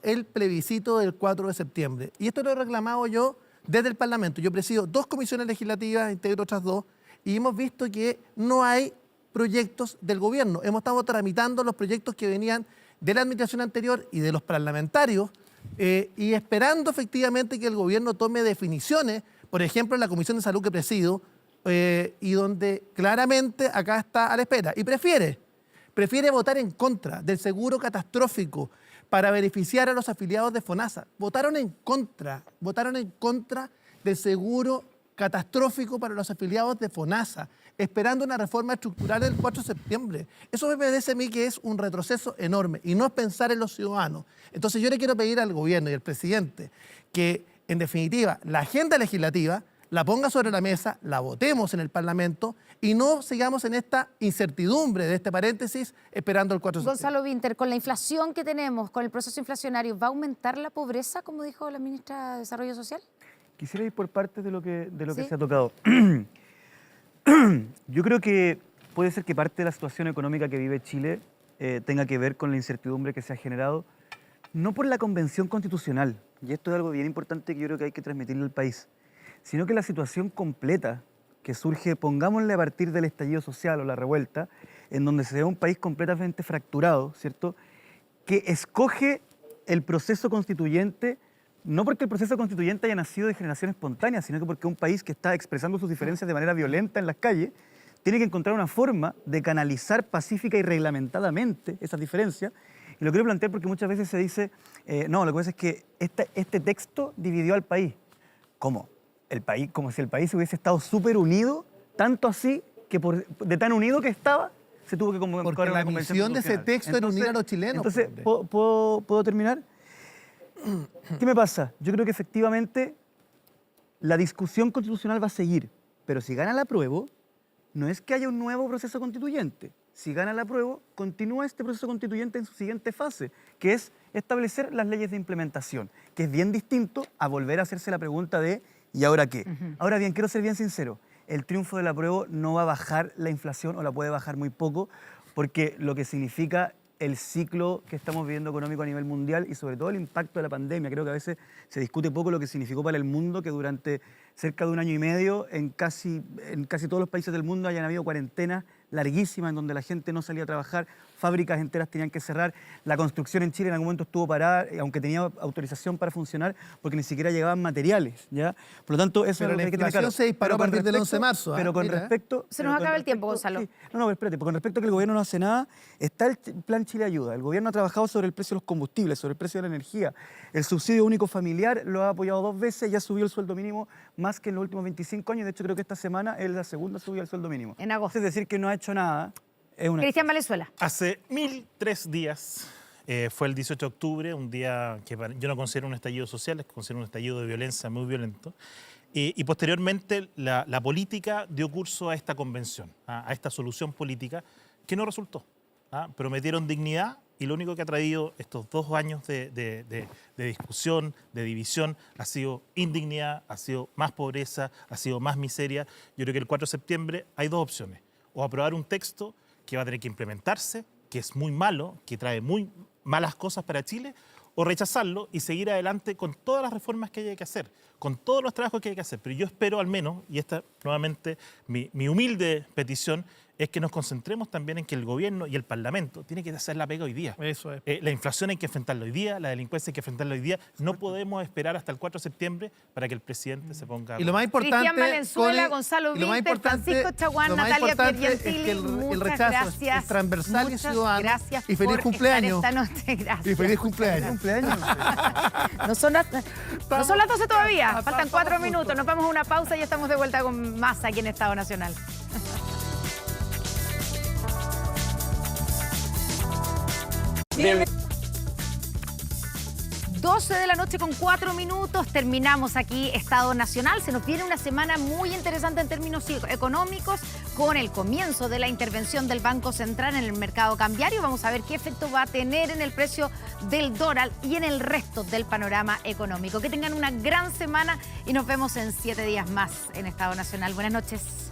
el plebiscito del 4 de septiembre. Y esto lo he reclamado yo desde el Parlamento. Yo presido 2 comisiones legislativas, integro otras 2, y hemos visto que no hay proyectos del gobierno. Hemos estado tramitando los proyectos que venían de la administración anterior y de los parlamentarios y esperando efectivamente que el gobierno tome definiciones. Por ejemplo, en la Comisión de Salud que presido, y donde claramente acá está a la espera. Y prefiere votar en contra del seguro catastrófico para beneficiar a los afiliados de FONASA. Votaron en contra del seguro catastrófico para los afiliados de FONASA, esperando una reforma estructural el 4 de septiembre. Eso me parece a mí que es un retroceso enorme y no es pensar en los ciudadanos. Entonces yo le quiero pedir al gobierno y al presidente que, en definitiva, la agenda legislativa la ponga sobre la mesa, la votemos en el Parlamento y no sigamos en esta incertidumbre de este paréntesis esperando el 4 de septiembre. Gonzalo Vinter, con la inflación que tenemos, con el proceso inflacionario, ¿va a aumentar la pobreza, como dijo la ministra de Desarrollo Social? Quisiera ir por partes de lo que ¿Sí? se ha tocado. Yo creo que puede ser que parte de la situación económica que vive Chile tenga que ver con la incertidumbre que se ha generado, no por la Convención Constitucional, y esto es algo bien importante que yo creo que hay que transmitirle al país, sino que la situación completa que surge, pongámosle a partir del estallido social o la revuelta, en donde se ve un país completamente fracturado, ¿cierto?, que escoge el proceso constituyente, no porque el proceso constituyente haya nacido de generación espontánea, sino que porque un país que está expresando sus diferencias de manera violenta en las calles, tiene que encontrar una forma de canalizar pacífica y reglamentadamente esas diferencias. Y lo quiero plantear porque muchas veces se dice, no, lo que pasa es que este texto dividió al país. ¿Cómo? El país, como si el país hubiese estado súper unido, tanto así que de tan unido que estaba, se tuvo que convocar porque una la convención misión de ese texto era unir a los chilenos. Entonces, ¿puedo terminar? ¿Qué me pasa? Yo creo que efectivamente la discusión constitucional va a seguir, pero si gana el apruebo, no es que haya un nuevo proceso constituyente. Si gana el apruebo, continúa este proceso constituyente en su siguiente fase, que es establecer las leyes de implementación, que es bien distinto a volver a hacerse la pregunta de ¿y ahora qué? Ahora bien, quiero ser bien sincero, el triunfo del apruebo no va a bajar la inflación o la puede bajar muy poco, porque lo que significa el ciclo que estamos viviendo económico a nivel mundial y sobre todo el impacto de la pandemia. Creo que a veces se discute poco lo que significó para el mundo que durante cerca de 1 año y medio en casi todos los países del mundo hayan habido cuarentenas larguísimas en donde la gente no salía a trabajar, fábricas enteras tenían que cerrar, la construcción en Chile en algún momento estuvo parada, aunque tenía autorización para funcionar, porque ni siquiera llegaban materiales, ¿ya? Por lo tanto, eso pero es lo la que hay que tener inflación claro. se disparó a partir del 11 de marzo. Pero con respecto... Se nos acaba el tiempo, Gonzalo. Sí. No, pero espérate, porque con respecto a que el gobierno no hace nada, está el Plan Chile Ayuda. El gobierno ha trabajado sobre el precio de los combustibles, sobre el precio de la energía. El subsidio único familiar lo ha apoyado 2 veces, ya subió el sueldo mínimo más que en los últimos 25 años. De hecho, creo que esta semana es la segunda subida del sueldo mínimo. En agosto. Es decir, que no ha hecho nada. Cristian Valenzuela. Hace 1003 días, fue el 18 de octubre, un día que yo no considero un estallido social, considero un estallido de violencia muy violento. Y posteriormente la política dio curso a esta convención, a esta solución política que no resultó. Prometieron dignidad y lo único que ha traído estos 2 años de discusión, de división, ha sido indignidad, ha sido más pobreza, ha sido más miseria. Yo creo que el 4 de septiembre hay 2 opciones. O aprobar un texto que va a tener que implementarse, que es muy malo, que trae muy malas cosas para Chile, o rechazarlo y seguir adelante con todas las reformas que haya que hacer, con todos los trabajos que hay que hacer. Pero yo espero al menos, y esta nuevamente mi humilde petición, es que nos concentremos también en que el gobierno y el Parlamento tienen que hacer la pega hoy día. Eso es. La inflación hay que enfrentarla hoy día, la delincuencia hay que enfrentarla hoy día. No podemos esperar hasta el 4 de septiembre para que el presidente se ponga... Y lo más importante, Cristian Valenzuela, Gonzalo Vinter, Francisco Chaguán, Natalia Piergentili, el rechazo gracias. es transversal y ciudadano. Gracias y feliz por cumpleaños. estar esta noche. Gracias. Y feliz cumpleaños. No son las 12 todavía, faltan 4 minutos. Nos vamos a una pausa y ya estamos de vuelta con más aquí en Estado Nacional. Bien. 12 de la noche con 4 minutos, terminamos aquí Estado Nacional. Se nos viene una semana muy interesante en términos económicos con el comienzo de la intervención del Banco Central en el mercado cambiario. Vamos a ver qué efecto va a tener en el precio del dólar y en el resto del panorama económico. Que tengan una gran semana y nos vemos en 7 días más en Estado Nacional. Buenas noches.